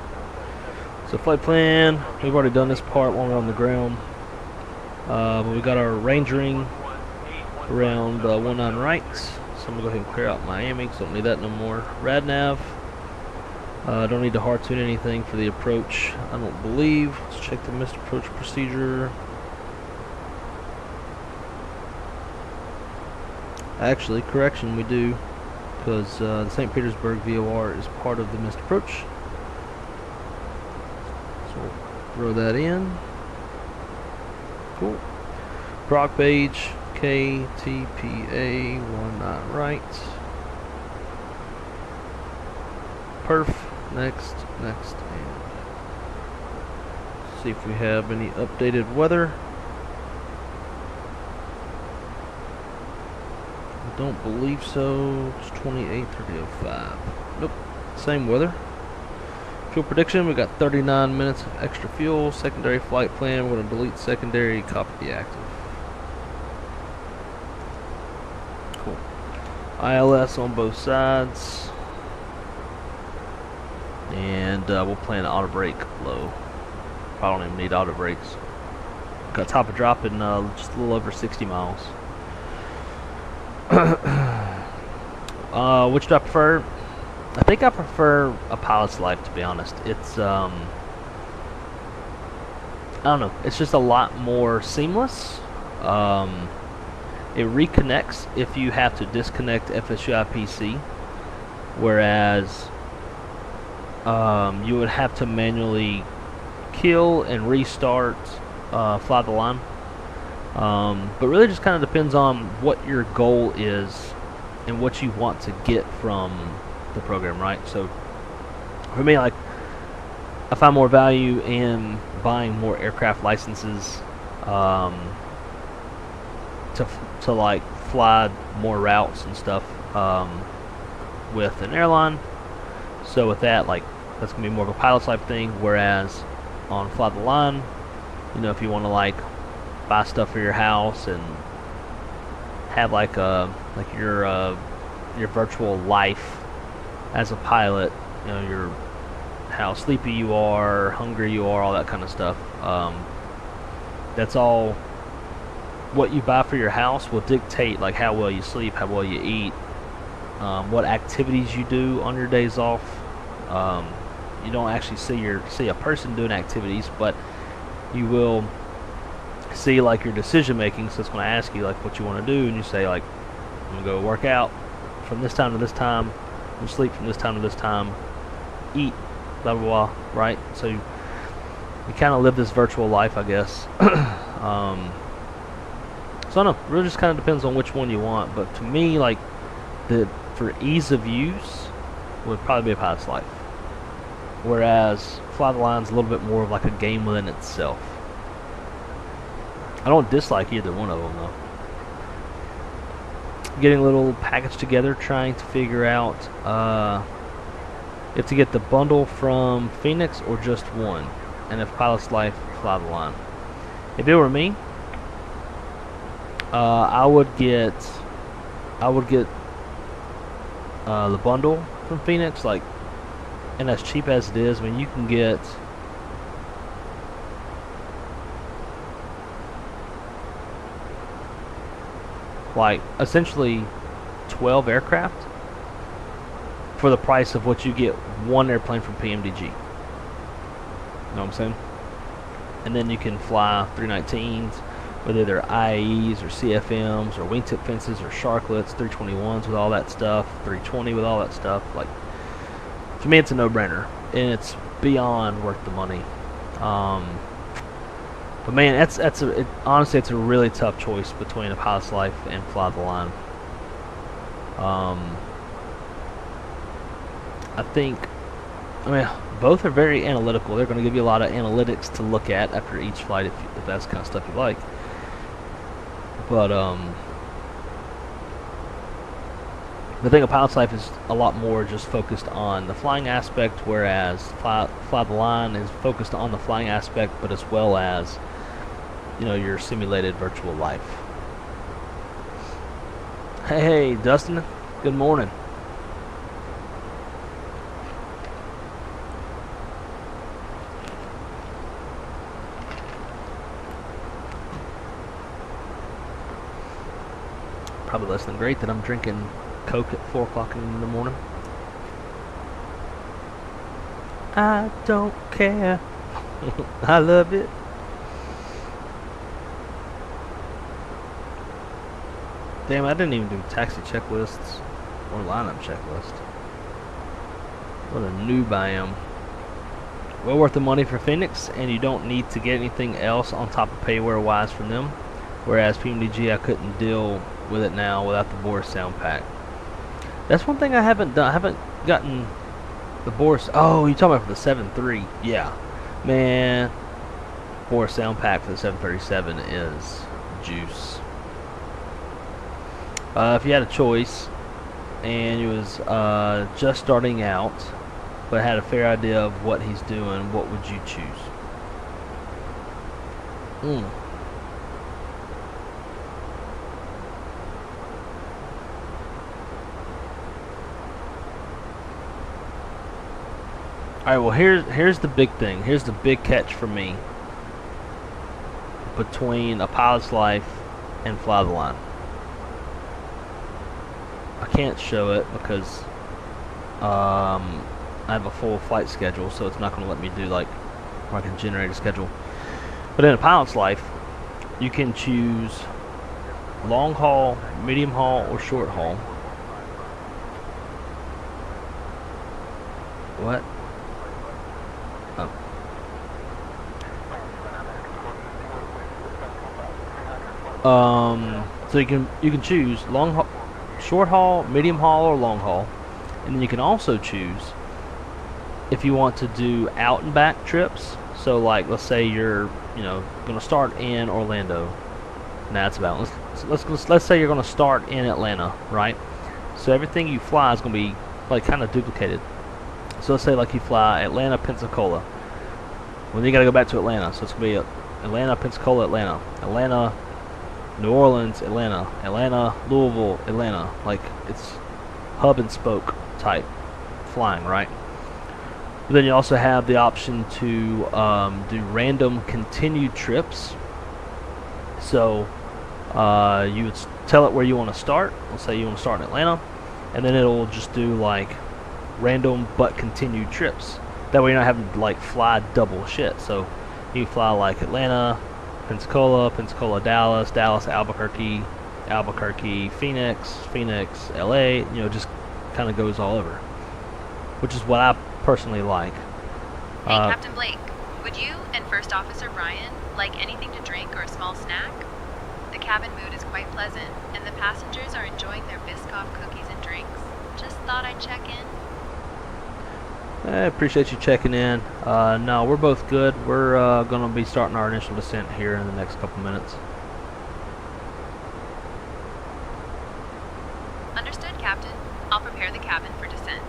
So flight plan, we've already done this part when we're on the ground. But we got our range ring around 19 right. So I'm going to go ahead and clear out Miami because I don't need that no more. RADNAV. Don't need to hard tune anything for the approach, I don't believe. Let's check the missed approach procedure. Actually, correction, we do, because the St. Petersburg VOR is part of the missed approach. So we'll throw that in. Cool. PROG page, KTPA 19 right. PERF, next, and see if we have any updated weather. Don't believe so. It's 28:30:05. Nope, same weather. Fuel prediction, we got 39 minutes of extra fuel. Secondary flight plan, we're going to delete secondary, copy the active. Cool. ILS on both sides. And we'll plan auto brake low. Probably don't even need auto brakes. Got top of drop in just a little over 60 miles. Which do I prefer? I think I prefer a pilot's life, to be honest. It's I don't know, it's just a lot more seamless. It reconnects if you have to disconnect FSUI PC, whereas you would have to manually kill and restart fly the line. But really just kind of depends on what your goal is and what you want to get from the program, right? So for me, like, I find more value in buying more aircraft licenses to like fly more routes and stuff with an airline. So with that, like, that's gonna be more of a pilot's life thing. Whereas on fly the line, you know, if you want to like buy stuff for your house and have like your virtual life as a pilot, you know, your how sleepy you are, hungry you are, all that kind of stuff. That's all what you buy for your house will dictate like how well you sleep, how well you eat, what activities you do on your days off. You don't actually see a person doing activities, but you will see like your decision making. So it's going to ask you like what you want to do, and you say like, I'm going to go work out from this time to this time, and sleep from this time to this time, eat, blah blah blah, right? So you kind of live this virtual life, I guess. So I don't know, it really just kind of depends on which one you want. But to me, like, for ease of use would probably be a pilot's life, whereas fly the line's a little bit more of like a game within itself. I don't dislike either one of them though. Getting a little package together, trying to figure out You have to get the bundle from Fenix or just one. And if Pilot's Life, fly the line. If it were me, I would get the bundle from Fenix, like, and as cheap as it is, I mean, you can get like essentially 12 aircraft for the price of what you get one airplane from PMDG. You know what I'm saying? And then you can fly 319s, whether they're IAEs or CFMs or wingtip fences or sharklets, 321s with all that stuff, 320 with all that stuff. Like, to me, it's a no-brainer, and it's beyond worth the money. But man, honestly, it's a really tough choice between a Pilot's Life and Fly the Line. I think, I mean, both are very analytical. They're going to give you a lot of analytics to look at after each flight if that's the kind of stuff you like. But the thing of Pilot's Life is a lot more just focused on the flying aspect, whereas Fly the Line is focused on the flying aspect, but as well as, you know, your simulated virtual life. Hey, Dustin, good morning. Probably less than great that I'm drinking Coke at 4 o'clock in the morning. I don't care. I love it. Damn, I didn't even do taxi checklists or lineup checklist. What a noob I am. Well worth the money for Fenix, and you don't need to get anything else on top of payware wise from them. Whereas PMDG, I couldn't deal with it now without the Boris sound pack. That's one thing I haven't done. I haven't gotten the Boris. Oh, you talking about for the 7.3? Yeah, man. Boris sound pack for the 737 is juice. If you had a choice and you was just starting out but had a fair idea of what he's doing, what would you choose? Alright, well here's the big thing. Here's the big catch for me between a Pilot's Life and Fly the Line. I can't show it because I have a full flight schedule, so it's not going to let me do like where I can generate a schedule. But in a Pilot's Life, you can choose long haul, medium haul, or short haul. What? So you can choose long haul, short haul, medium haul, or long haul, and then you can also choose if you want to do out and back trips. So like, let's say you're going to start in Orlando. Nah, that's about. Let's say you're going to start in Atlanta, right? So everything you fly is going to be like kind of duplicated. So let's say like you fly Atlanta, Pensacola. Well, then you got to go back to Atlanta. So it's going to be Atlanta, Pensacola, Atlanta, Atlanta, New Orleans, Atlanta, Atlanta, Louisville, Atlanta. Like, it's hub and spoke type flying, right? But then you also have the option to do random continued trips. So you would tell it where you want to start. Let's say you want to start in Atlanta, and then it'll just do like random but continued trips. That way you're not having to like fly double shit. So you fly like Atlanta, Pensacola, Dallas, Albuquerque, Phoenix, LA, just kind of goes all over, which is what I personally like. Hey, Captain Blake, would you and First Officer Brian like anything to drink or a small snack? The cabin mood is quite pleasant, and the passengers are enjoying their Biscoff cookies and drinks. Just thought I'd check in. I appreciate you checking in. No, we're both good. We're going to be starting our initial descent here in the next couple minutes. Understood, Captain. I'll prepare the cabin for descent.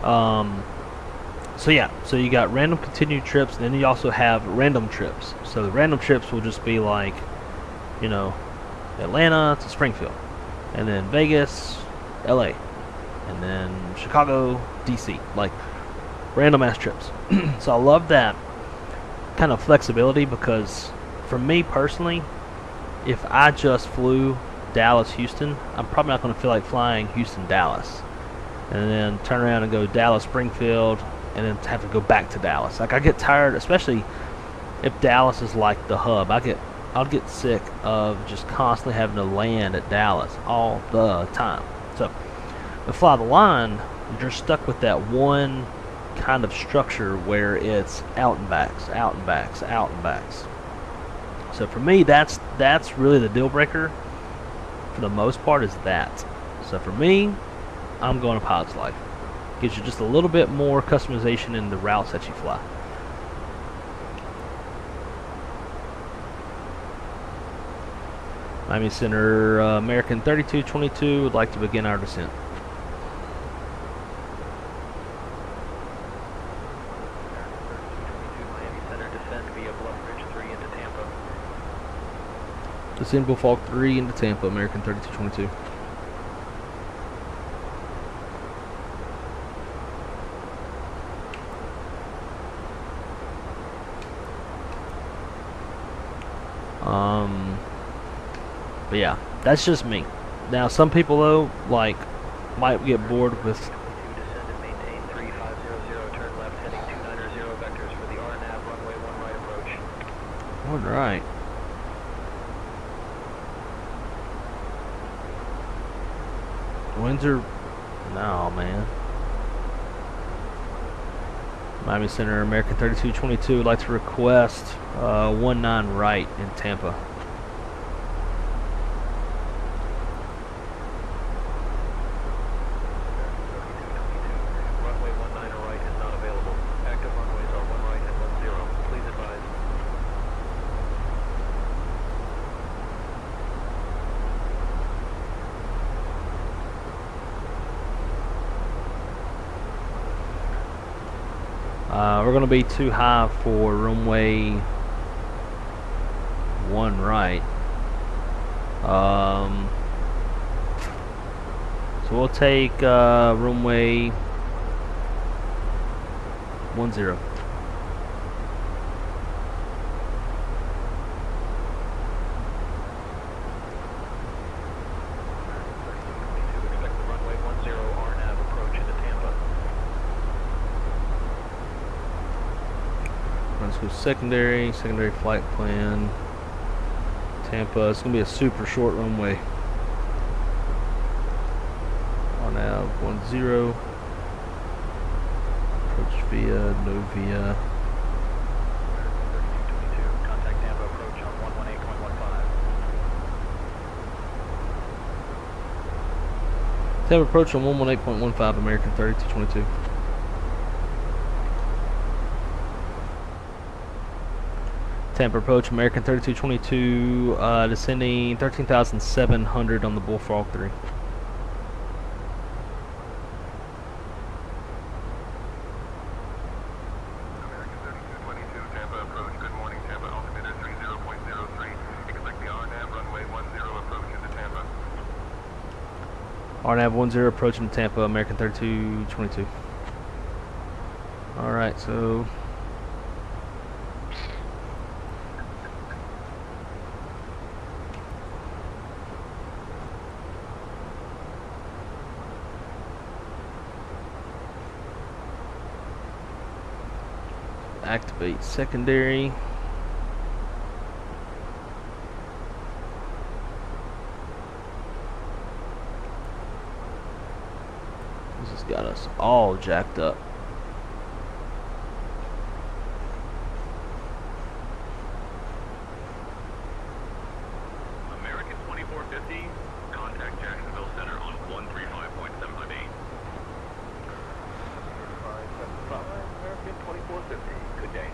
So yeah, so you got random continued trips, and then you also have random trips. So the random trips will just be like, you know, Atlanta to Springfield, and then Vegas, LA, and then Chicago, DC, like random ass trips. So I love that kind of flexibility, because for me personally, if I just flew Dallas, Houston, I'm probably not going to feel like flying Houston, Dallas, and then turn around and go Dallas, Springfield, and then have to go back to Dallas. Like, I get tired, especially if Dallas is like the hub. I'll get sick of just constantly having to land at Dallas all the time. So, to fly the line, you're stuck with that one kind of structure where it's out and backs, out and backs, out and backs. So for me, that's really the deal breaker. For the most part, is that. So for me, I'm going to Pilot's Life. Gives you just a little bit more customization in the routes that you fly. Miami Center, American 3222 would like to begin our descent. Miami Center, descend via Bluff Ridge 3 into Tampa. Descend Bullfrog 3 into Tampa, American 3222. But yeah, that's just me. Now, some people though, like, might get bored with. Descend and maintain 3500, turn left heading 290 vectors for the RADNAV runway 1 right approach. All right. Windsor, no man. Miami Center, American 3222 would like to request 19 right in Tampa. Runway 19 right is not available. Active runways are 1 right and 10. Please advise. We're going to be too high for runway 1 right. So we'll take runway 10. Expect the runway 10 RADNAV approach into Tampa. Let's go secondary flight plan. Tampa, it's going to be a super short runway. RADNAV 10. Approach via, no via. 3222, contact Tampa approach on 118.15. Tampa approach on 118.15, American 3222. Tampa approach, American 3222, descending 13,700 on the Bullfrog 3. American 3222, Tampa approach. Good morning, Tampa. Altimeter 30.03. Expect the RADNAV runway 10 approach into Tampa. RADNAV 10 approaching Tampa, American 3222. Alright, so activate secondary. This has got us all jacked up. American 2450, contact Jacksonville Center on 135.758. American 2450, good day.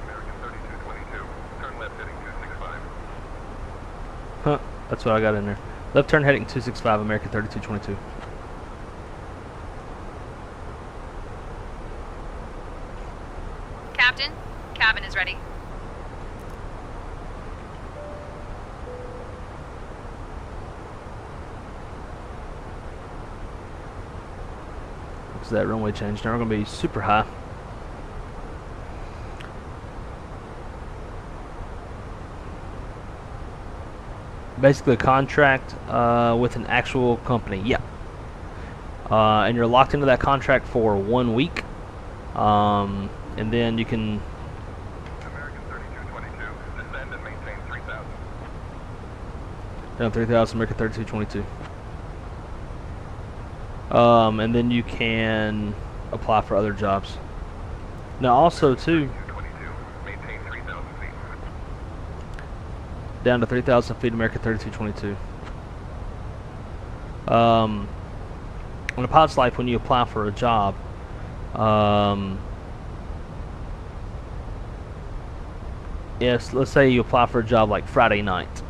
American 3222, turn left heading 265. That's what I got in there. Left turn heading 265, American 3222. Captain, cabin is ready. Looks that runway change. Now we're going to be super high. Basically a contract with an actual company. Yeah. And you're locked into that contract for 1 week. And then you can... American 3222, descend and maintain 3000. Down 3000, American 3222. And then you can apply for other jobs. Now also too... 22, maintain 3000 feet. Down to 3,000 feet, American 3222. In a pilot's life, when you apply for a job, yes, let's say you apply for a job like Friday night,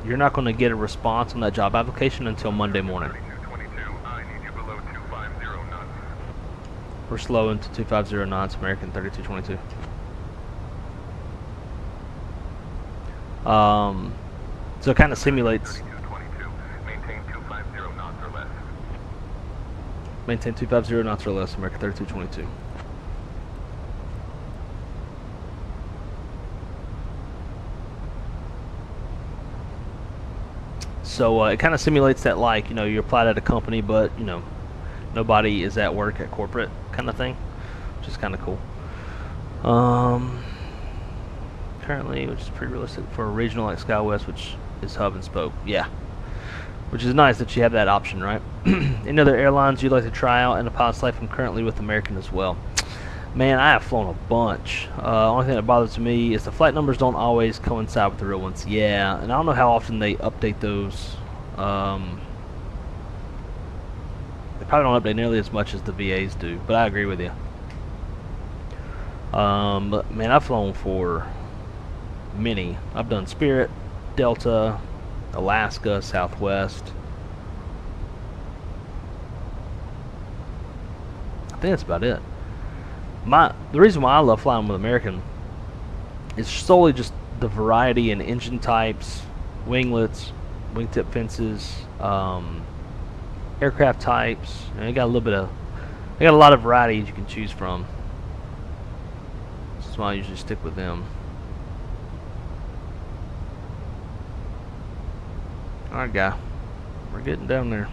you're not going to get a response on that job application until Monday morning. 3222, I need you below 250 knots. We're slow into 250 knots, American 3222. So it kind of simulates. 3222, maintain 250 knots or less. Maintain 250 knots or less, American 3222. So it kind of simulates that, like, you know, you applied at a company, but you know, nobody is at work at corporate kind of thing, which is kind of cool. Currently, which is pretty realistic for a regional like SkyWest, which is hub and spoke. Yeah, which is nice that you have that option, right? Any other airlines you'd like to try out in a pilot's life? I'm currently with American as well. Man, I have flown a bunch. Only thing that bothers me is the flight numbers don't always coincide with the real ones. Yeah, and I don't know how often they update those. They probably don't update nearly as much as the VAs do, but I agree with you. But man, I've flown for many. I've done Spirit, Delta, Alaska, Southwest. I think that's about it. The reason why I love flying with American is solely just the variety in engine types, winglets, wingtip fences, aircraft types. You know, you got a lot of varieties you can choose from. That's why I usually stick with them. Alright, guy, we're getting down there.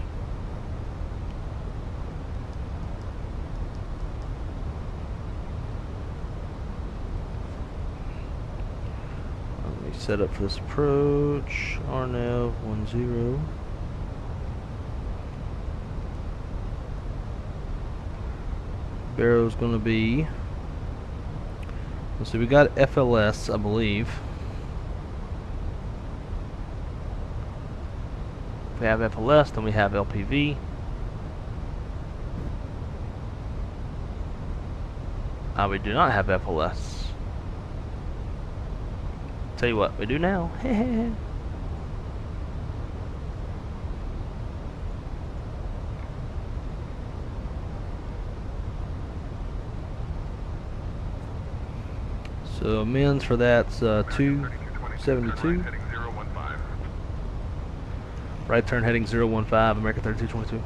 Let me set up for this approach. RADNAV 10. Barrow's going to be. Let's see, we got FLS, I believe. We have FLS, then we have LPV. We do not have FLS. Tell you what, we do now. So amends for that's 272. Right turn heading 015, American 3222.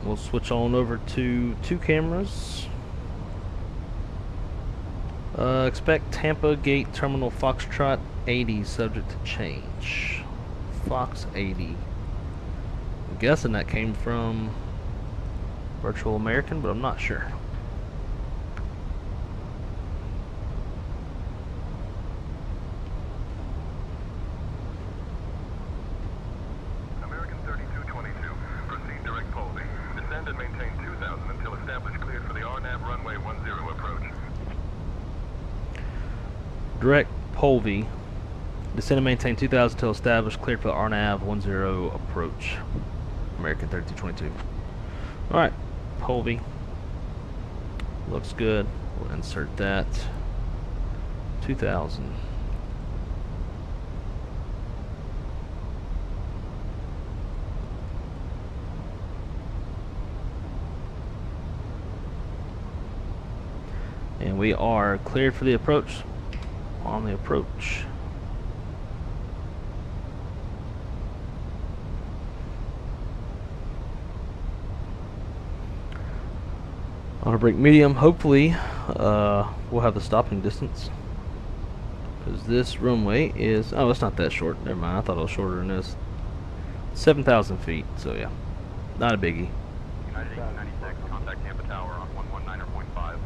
We'll switch on over to 2 cameras. Expect Tampa Gate Terminal Foxtrot 80 subject to change. Fox 80. I'm guessing that came from Virtual American, but I'm not sure. maintain 2000 until established cleared for the RNAV runway 10 approach. Direct Polvi. Descend and maintain 2000 until established cleared for the RNAV 10 approach. American 3222. Alright, Polvi. Looks good. We'll insert that. 2000. And we are cleared for the approach. On the approach. On a brake medium, hopefully we'll have the stopping distance. Because this runway is, oh, it's not that short. Never mind, I thought it was shorter than this. 7,000 feet, so yeah, not a biggie. United 1896, contact Tampa Tower on 119.5.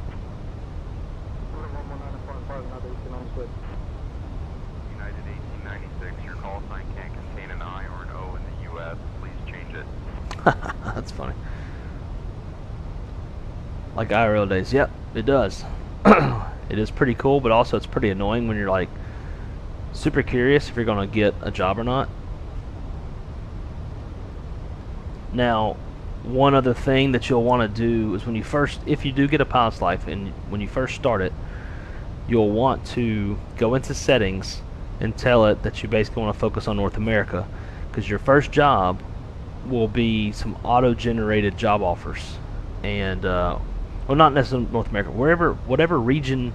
United 1896, your call sign can't contain an I or an O in the U.S. Please change it. That's funny. Like IRL days. Yep, it does. It is pretty cool, but also it's pretty annoying when you're like super curious if you're gonna get a job or not. Now, one other thing that you'll want to do is when you first, if you do get a pilot's life and when you first start it, you'll want to go into settings and tell it that you basically want to focus on North America, because your first job will be some auto-generated job offers. And well, not necessarily North America, whatever region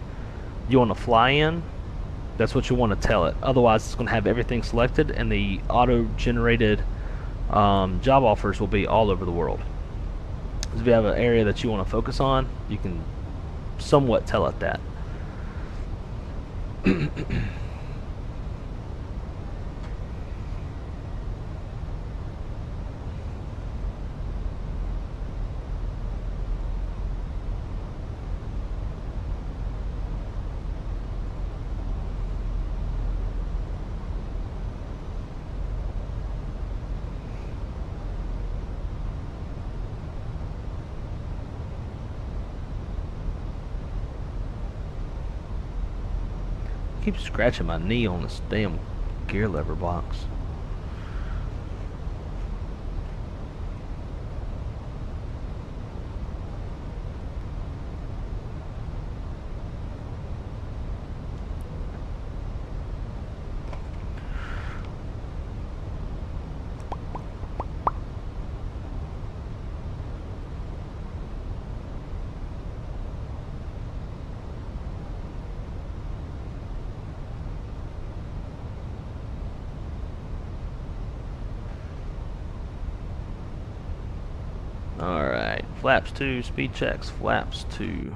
you want to fly in, that's what you want to tell it. Otherwise, it's going to have everything selected, and the auto-generated job offers will be all over the world. So if you have an area that you want to focus on, you can somewhat tell it that. Keep scratching my knee on this damn gear lever box. Alright, flaps 2, speed checks, flaps 2.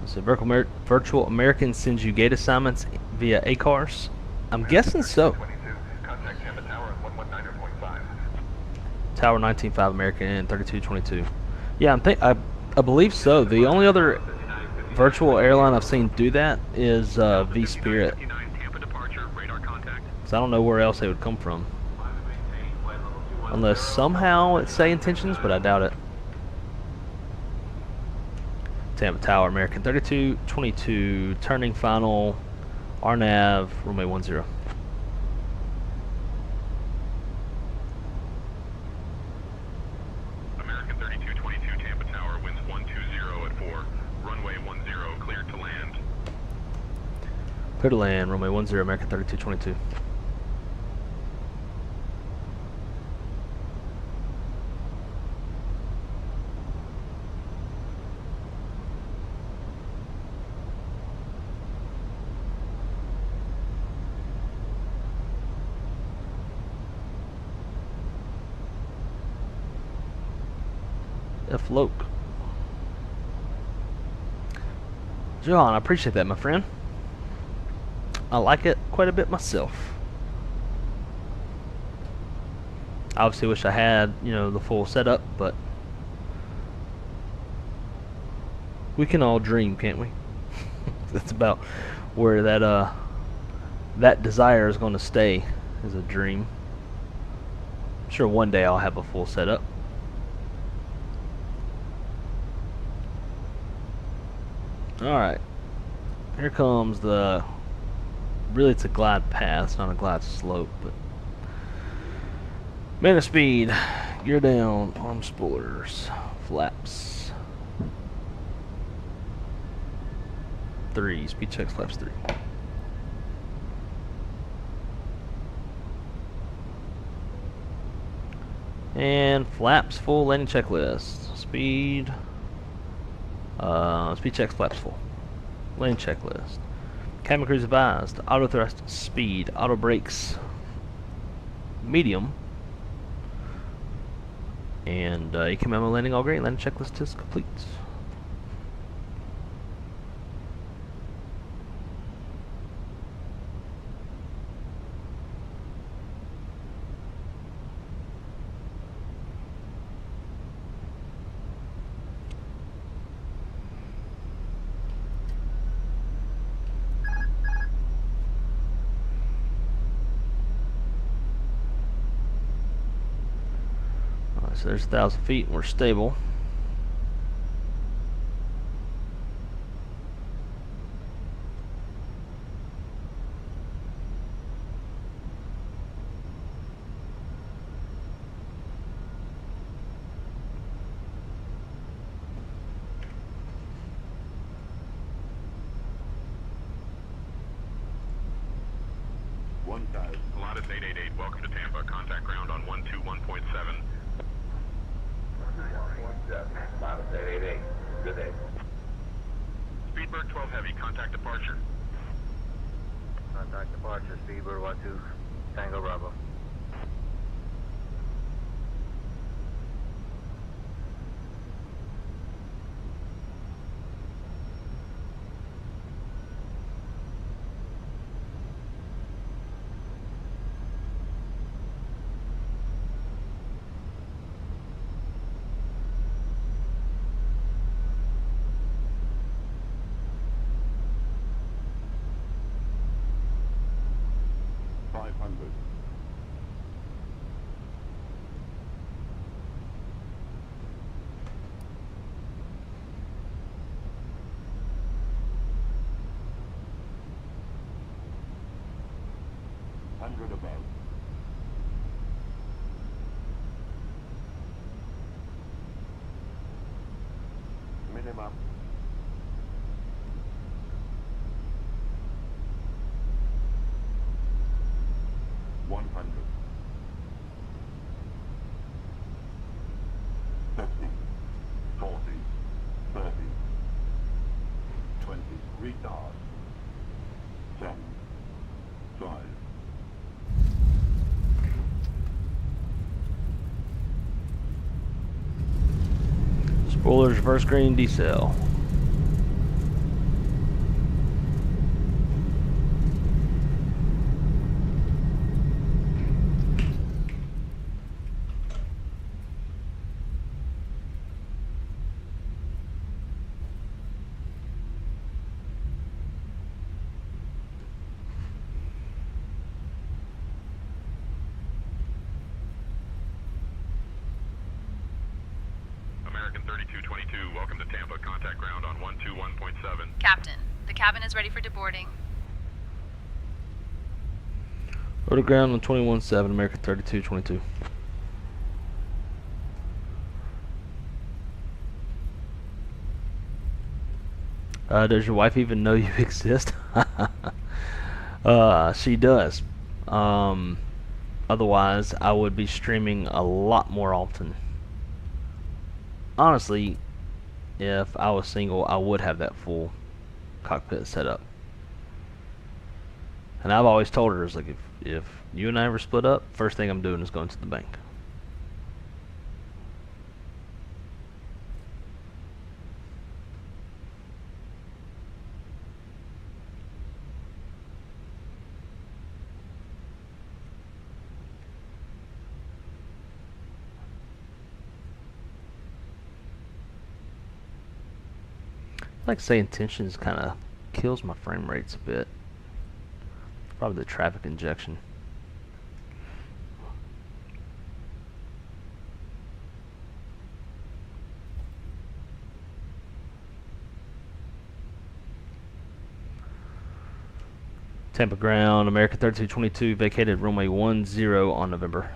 So Virtual American sends you gate assignments via ACARS? I'm guessing so. Contact Tampa Tower on 119.5. Tower 19.5 American and 3222. Yeah, I believe so. The only other virtual airline I've seen do that is V Spirit. So I don't know where else they would come from. Unless somehow it's say intentions, but I doubt it. Tampa Tower, American 3222, turning final, RNAV, runway 10. American 3222, Tampa Tower, winds 120 at 4, runway 10, cleared to land. Clear to land, runway 10, American 3222. F-Loke. John, I appreciate that, my friend. I like it quite a bit myself. I obviously wish I had, you know, the full setup, but we can all dream, can't we? That's about where that desire is going to stay, is a dream. I'm sure one day I'll have a full setup. Alright, here comes the, really it's a glide path, it's not a glide slope, but man of speed, gear down, arm spoilers, flaps, 3, speed checks, flaps 3. And flaps full, landing checklist, speed checks, flaps full. Lane checklist. Cabin crews advised. Auto thrust speed. Auto brakes medium. And ECMO landing all great. Landing checklist is complete. So there's 1,000 feet and we're stable. Pilatus 888, welcome to Tampa. Contact ground on 121.7. Pilatus 888, good day. Speedbird 12 Heavy, contact departure. Contact departure, Speedbird 12, Tango Bravo. Above. Minimum. Spoilers, reverse green, decel. American 3222, welcome to Tampa. Contact ground on 121.7. Captain, the cabin is ready for deboarding. Go to ground on 21.7, American 3222. Does your wife even know you exist? She does. Otherwise, I would be streaming a lot more often. Honestly, if I was single, I would have that full cockpit set up. And I've always told her, it's like, if you and I ever split up, first thing I'm doing is going to the bank. Like saying tensions kind of kills my frame rates a bit. Probably the traffic injection. Tampa ground, American 3222 vacated runway 10 on November.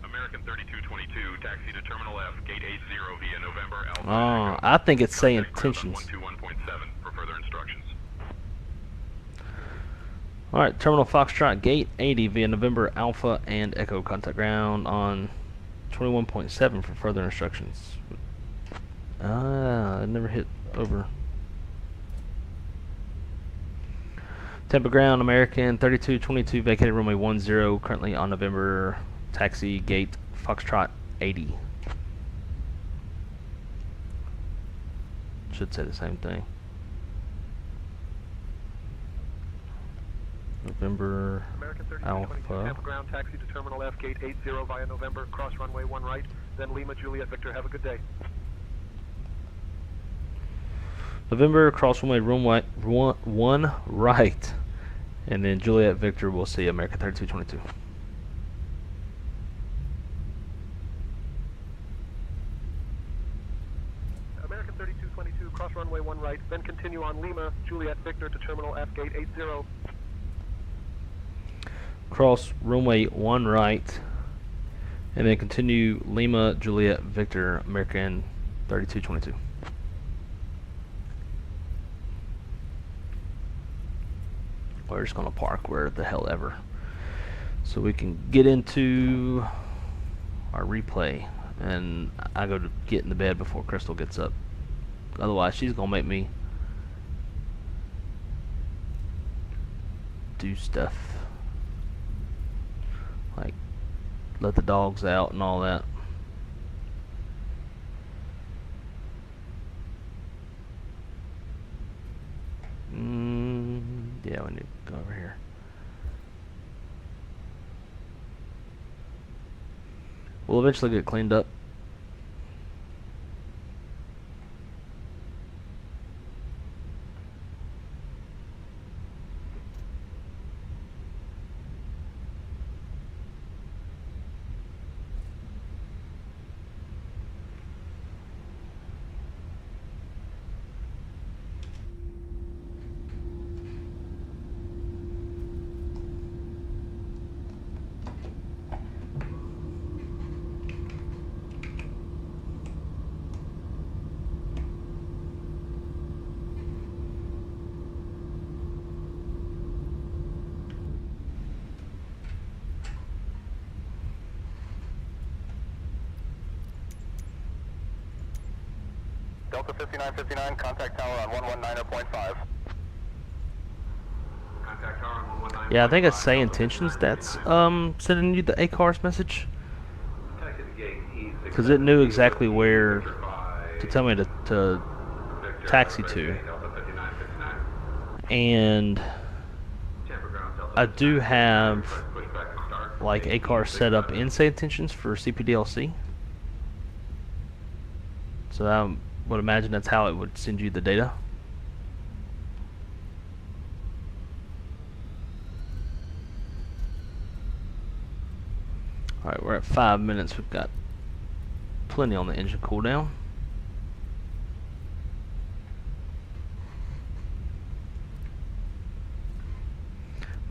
American 3222, taxi to Terminal F, gate 80 via November Alpha. Oh, I think it's saying tensions. 121.7 for further instructions. Alright, Terminal Foxtrot, gate 80 via November Alpha and Echo, contact ground on 21.7 for further instructions. I never hit over. Tampa ground, American 3222 vacated runway 10, currently on November, taxi gate Foxtrot 80. Should say the same thing. November American 3222, Alpha. Tampa ground, taxi to Terminal F, gate 80 via November, cross runway 1 right, then Lima Juliet Victor. Have a good day. November, cross runway 1 right, and then Juliet Victor will see American 3222. American 3222, cross runway 1 right, then continue on Lima Juliet Victor to Terminal F, gate 80. Cross runway 1 right, and then continue Lima Juliet Victor American 3222. We're just gonna park where the hell ever, so we can get into our replay. And I go to get in the bed before Crystal gets up. Otherwise, she's gonna make me do stuff like let the dogs out and all that. Yeah, we need to go over here. We'll eventually get cleaned up. Delta 5959, contact tower on 119.5. Contact tower on 119.5. Yeah, I think it's saying tensions that's sending you the ACARS message, because it knew exactly where to tell me to taxi to. And I do have like ACARS set up in say tensions for CPDLC, so I would imagine that's how it would send you the data. Alright, we're at 5 minutes. We've got plenty on the engine cooldown.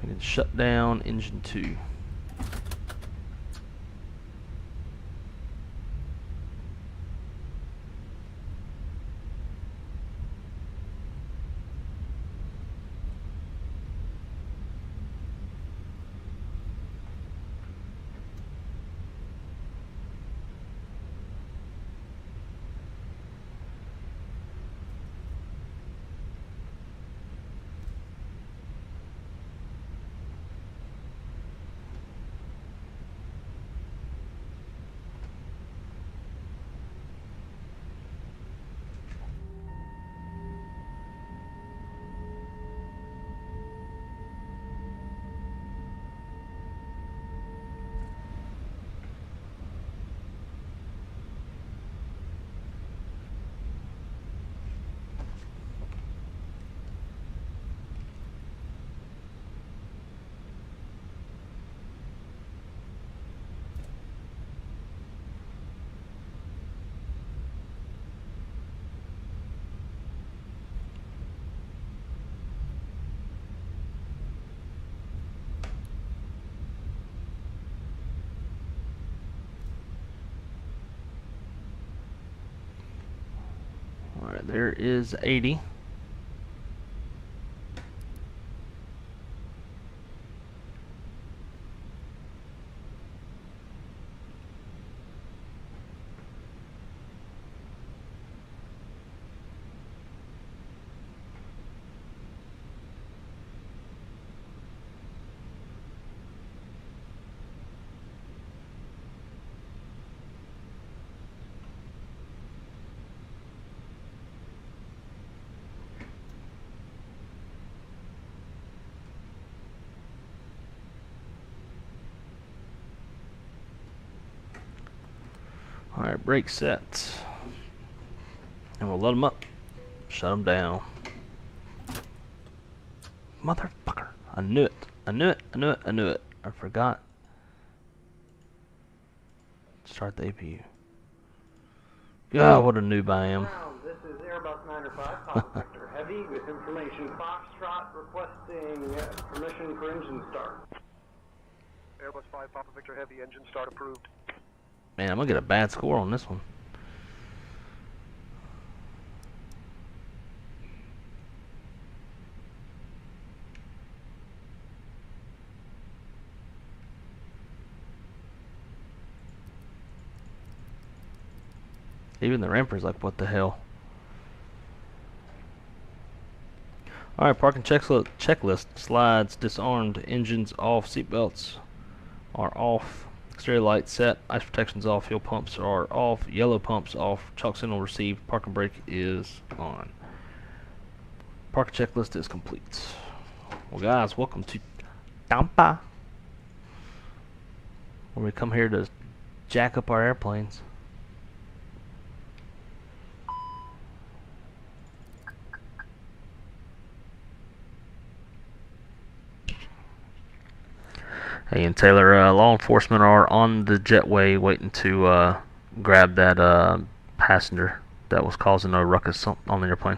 We can shut down engine 2. Alright, there is 80. Alright, brake set. And we'll let them up. Shut them down. Motherfucker. I knew it. I knew it. I knew it. I knew it. I forgot. Start the APU. God, what a noob I am. This is Airbus 905, Papa Victor Heavy, with information Foxtrot requesting permission for engine start. Airbus 5, Papa Victor Heavy, engine start approved. Man, I'm gonna get a bad score on this one. Even the ramper's like, what the hell? Alright, parking checklist. Slides disarmed, engines off, seatbelts are off, exterior lights set, ice protection's off, fuel pumps are off, yellow pumps off, chalk signal received, parking brake is on. Parking checklist is complete. Well guys, welcome to Tampa, where we come here to jack up our airplanes. Hey, and Taylor, law enforcement are on the jetway waiting to grab that passenger that was causing a ruckus on the airplane.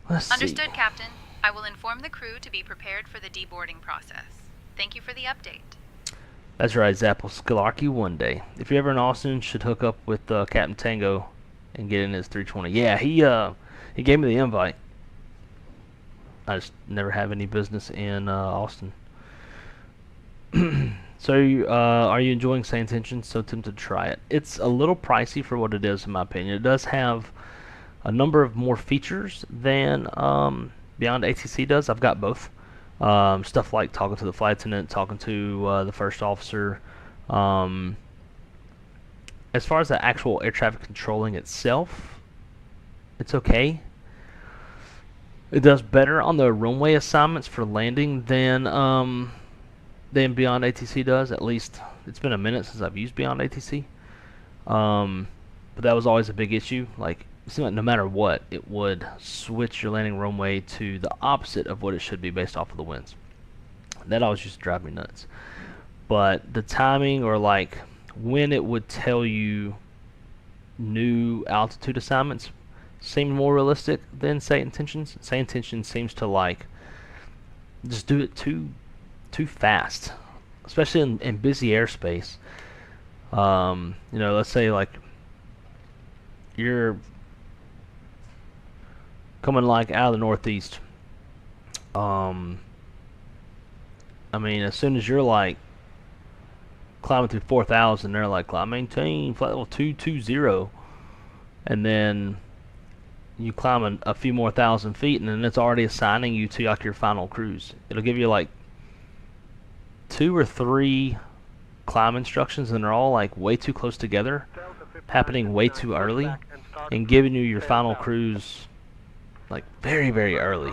Let's see. Understood, Captain. I will inform the crew to be prepared for the deboarding process. Thank you for the update. That's right, Zappel Skilarki one day. If you're ever in Austin, should hook up with Captain Tango and get in his 320. Yeah, he gave me the invite. I just never have any business in Austin. So, are you enjoying Say Intention? So tempted to try it. It's a little pricey for what it is, in my opinion. It does have a number of more features than Beyond ATC does. I've got both. Stuff like talking to the flight attendant, talking to the first officer. As far as the actual air traffic controlling itself, it's okay. It does better on the runway assignments for landing than Beyond ATC does. At least it's been a minute since I've used Beyond ATC. But that was always a big issue. Like, it seemed like no matter what, it would switch your landing runway to the opposite of what it should be based off of the winds. That always used to drive me nuts. But the timing, or like when it would tell you new altitude assignments, seemed more realistic than Say Intentions. Say Intentions seems to like just do it too fast, especially in busy airspace. You know, let's say like you're coming like out of the northeast. I mean, as soon as you're like climbing through 4,000, they're like, maintain flight level 220, and then you climb a few more thousand feet, and then it's already assigning you to like your final cruise. It'll give you like 2 or 3 climb instructions, and they're all like way too close together, happening way too early, and giving you your final cruise like very, very early.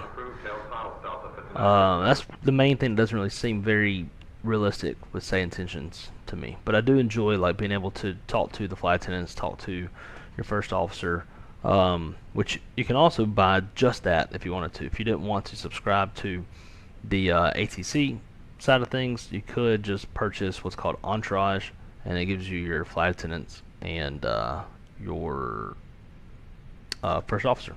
That's the main thing that doesn't really seem very realistic with Say Intentions to me. But I do enjoy like being able to talk to the flight attendants, talk to your first officer, which you can also buy just that if you wanted to. If you didn't want to subscribe to the ATC side of things, you could just purchase what's called Entourage, and it gives you your flight attendants and your first officer.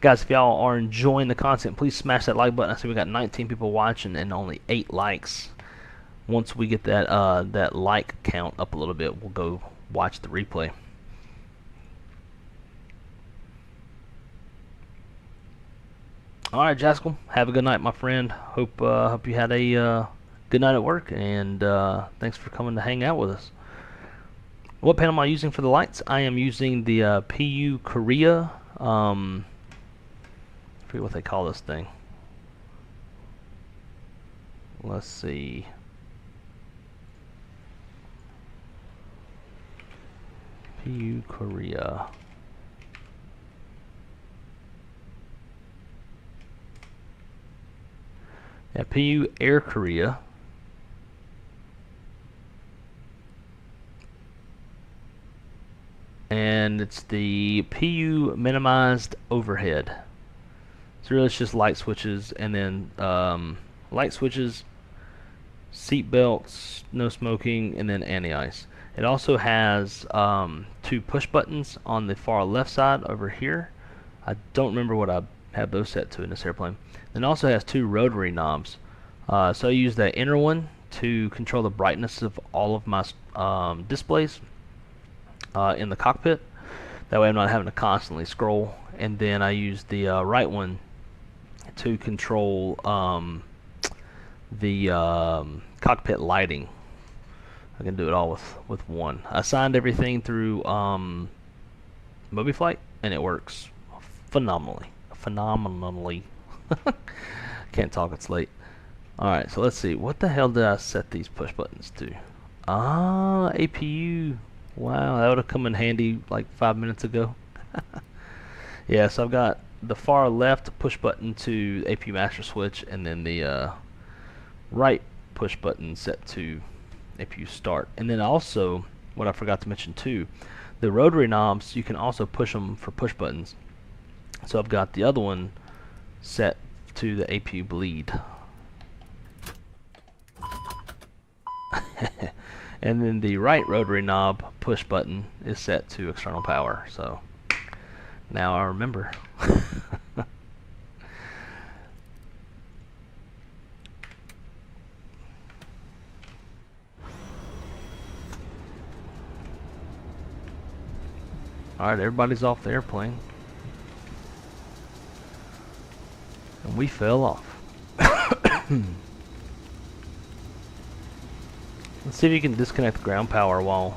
Guys, if y'all are enjoying the content, please smash that like button. I see we got 19 people watching and only 8 likes. once we get that that like count up a little bit, we'll go watch the replay. All right, Jaskell, have a good night, my friend. Hope you had a good night at work, and thanks for coming to hang out with us. What panel am I using for the lights? I am using the PU Korea. I forget what they call this thing. Let's see. PU Korea. Yeah, PU Air Korea. And it's the PU minimized overhead. So really it's just light switches, and then light switches, seat belts, no smoking, and then anti-ice. It also has 2 push buttons on the far left side over here. I don't remember what I have those set to in this airplane. And it also has 2 rotary knobs. So I use the inner one to control the brightness of all of my displays in the cockpit. That way I'm not having to constantly scroll. And then I use the right one to control the cockpit lighting. I can do it all with one. I signed everything through MobiFlight, and it works phenomenally. Can't talk, it's late. Alright, so let's see. What the hell did I set these push buttons to? Ah, APU. Wow, that would have come in handy like 5 minutes ago. Yeah, so I've got the far left push button to APU master switch, and then the right push button set to APU start. And then also, what I forgot to mention too, the rotary knobs, you can also push them for push buttons. So I've got the other one set to the APU bleed. And then the right rotary knob push button is set to external power. So now I remember. Alright, everybody's off the airplane. And we fell off. Let's see if you can disconnect ground power while...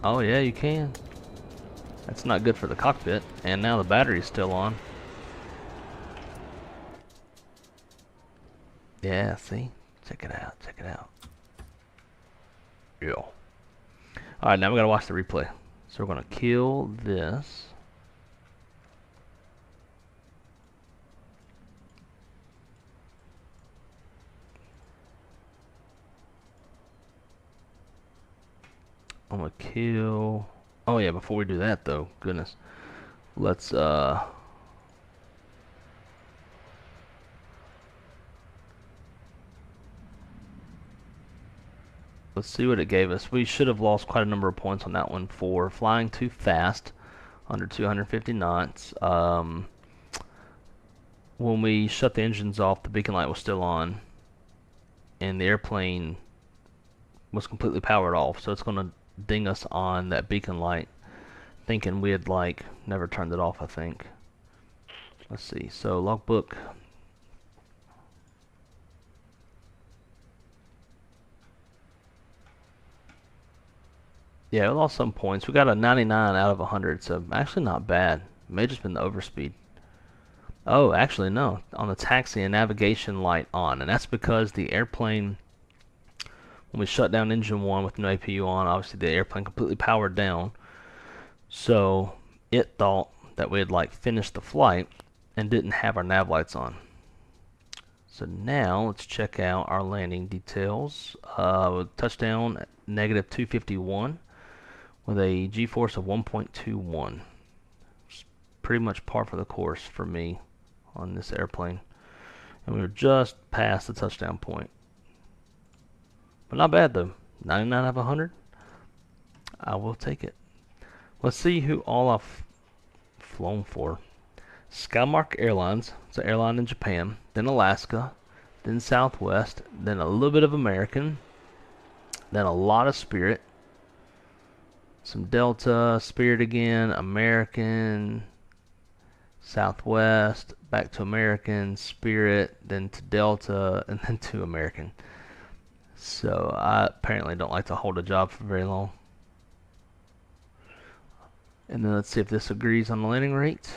Oh yeah, you can. That's not good for the cockpit. And now the battery's still on. Yeah, see? Check it out, check it out. Yeah. Alright, now we gotta watch the replay. So we're gonna kill this. I'm gonna kill... Oh yeah, before we do that though, goodness. Let's see what it gave us. We should have lost quite a number of points on that one for flying too fast, under 250 knots. When we shut the engines off, the beacon light was still on, and the airplane was completely powered off. So it's gonna ding us on that beacon light, thinking we had like never turned it off, I think. Let's see. So logbook. Yeah, we lost some points. We got a 99 out of 100, so actually not bad. It may have just been the overspeed. Oh, actually no. On the taxi and navigation light on, and that's because the airplane, when we shut down engine 1 with no APU on, obviously the airplane completely powered down. So it thought that we had like finished the flight and didn't have our nav lights on. So now let's check out our landing details. Touchdown at negative 251 with a G-force of 1.21. It's pretty much par for the course for me on this airplane. And we were just past the touchdown point. But not bad though. 99 out of 100. I will take it. Let's see who all I've flown for. Skymark Airlines, it's an airline in Japan, then Alaska, then Southwest, then a little bit of American, then a lot of Spirit, some Delta, Spirit again, American, Southwest, back to American, Spirit, then to Delta, and then to American. So I apparently don't like to hold a job for very long. And then let's see if this agrees on the landing rate.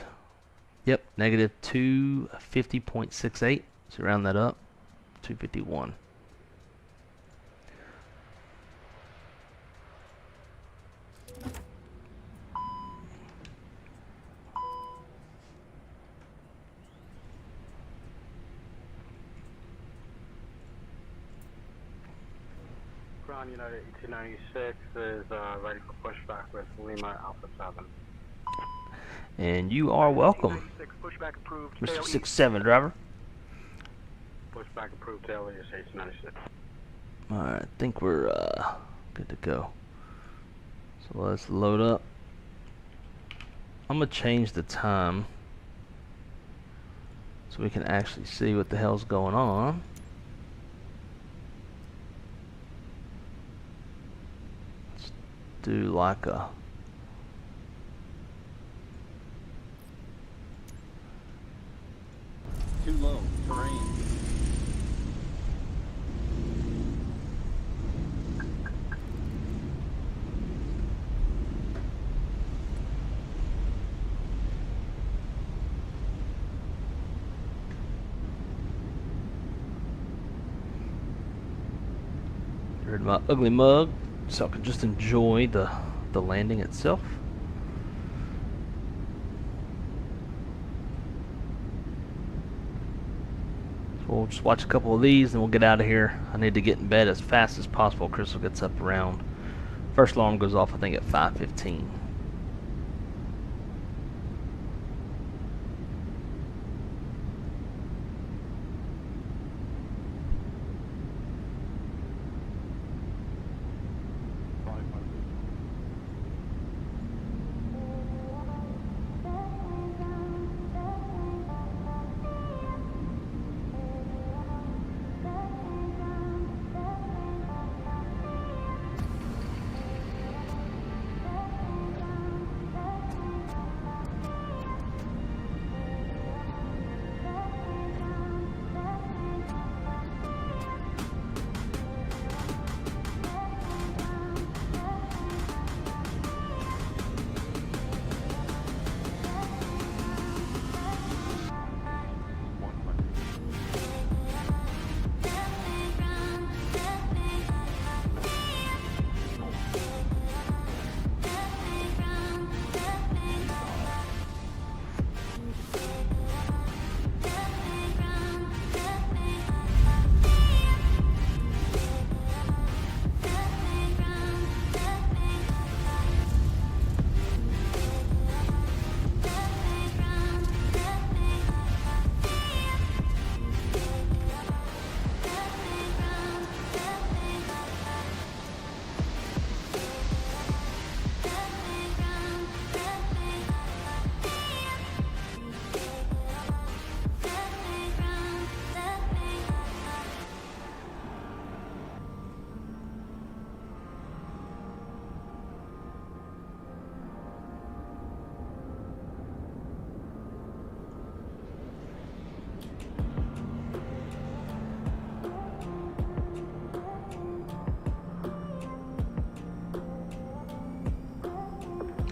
Yep, negative 250.68. So round that up, 251. Ground United 1896 is ready for pushback with Lima Alpha 7. And you are welcome, Pushback approved. Mr. 67 driver. Pushback approved tail is 1896. Alright, I think we're good to go. So let's load up. I'm going to change the time so we can actually see what the hell's going on. Let's do like a too low terrain. Heard my ugly mug, so I can just enjoy the landing itself. So we'll just watch a couple of these and we'll get out of here. I need to get in bed as fast as possible. Crystal gets up around, first alarm goes off I think at 5:15.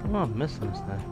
Oh, I'm missing this thing.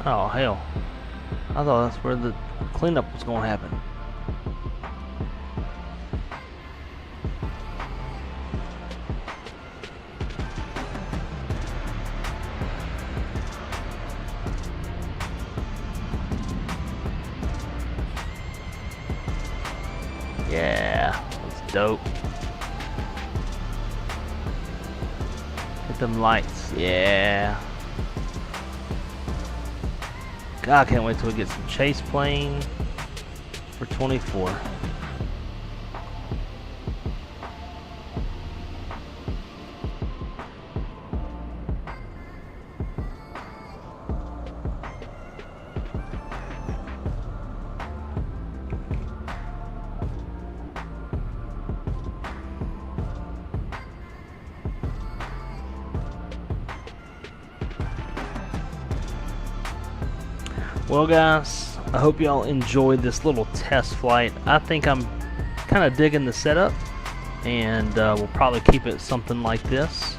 Oh hell. I thought that's where the cleanup was going to happen. Yeah, that's dope. Hit them lights, yeah. God, I can't wait till we get some chase plane for 24. Well guys, I hope y'all enjoyed this little test flight. I think I'm kind of digging the setup, and we'll probably keep it something like this.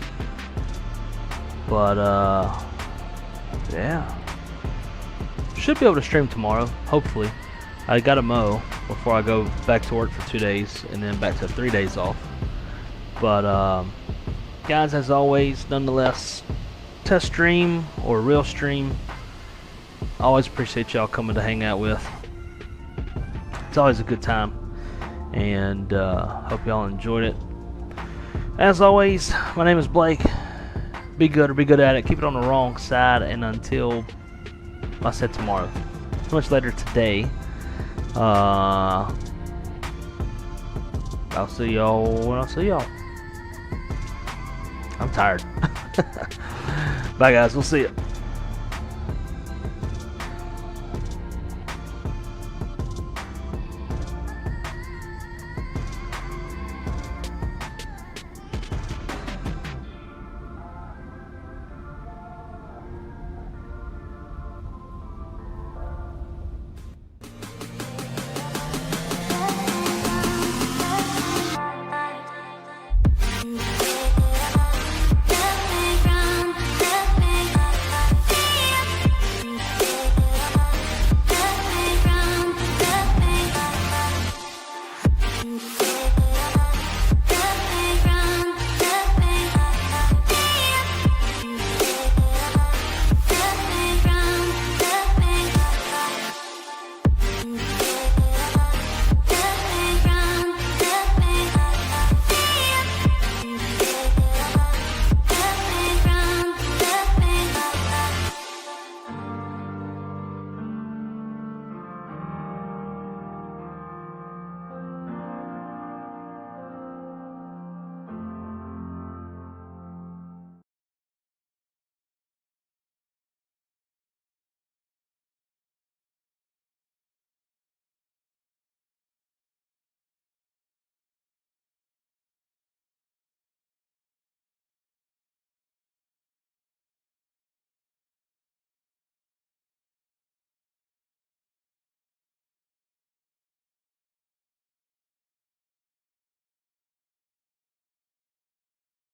But yeah, should be able to stream tomorrow, hopefully. I gotta mow before I go back to work for 2 days and then back to 3 days off. But guys, as always, nonetheless, test stream or real stream, I always appreciate y'all coming to hang out with. It's always a good time, and hope y'all enjoyed it. As always, my name is Blake. Be good or be good at it. Keep it on the wrong side, and until I said tomorrow, much later today, I'll see y'all when I see y'all. I'm tired. Bye guys, we'll see you.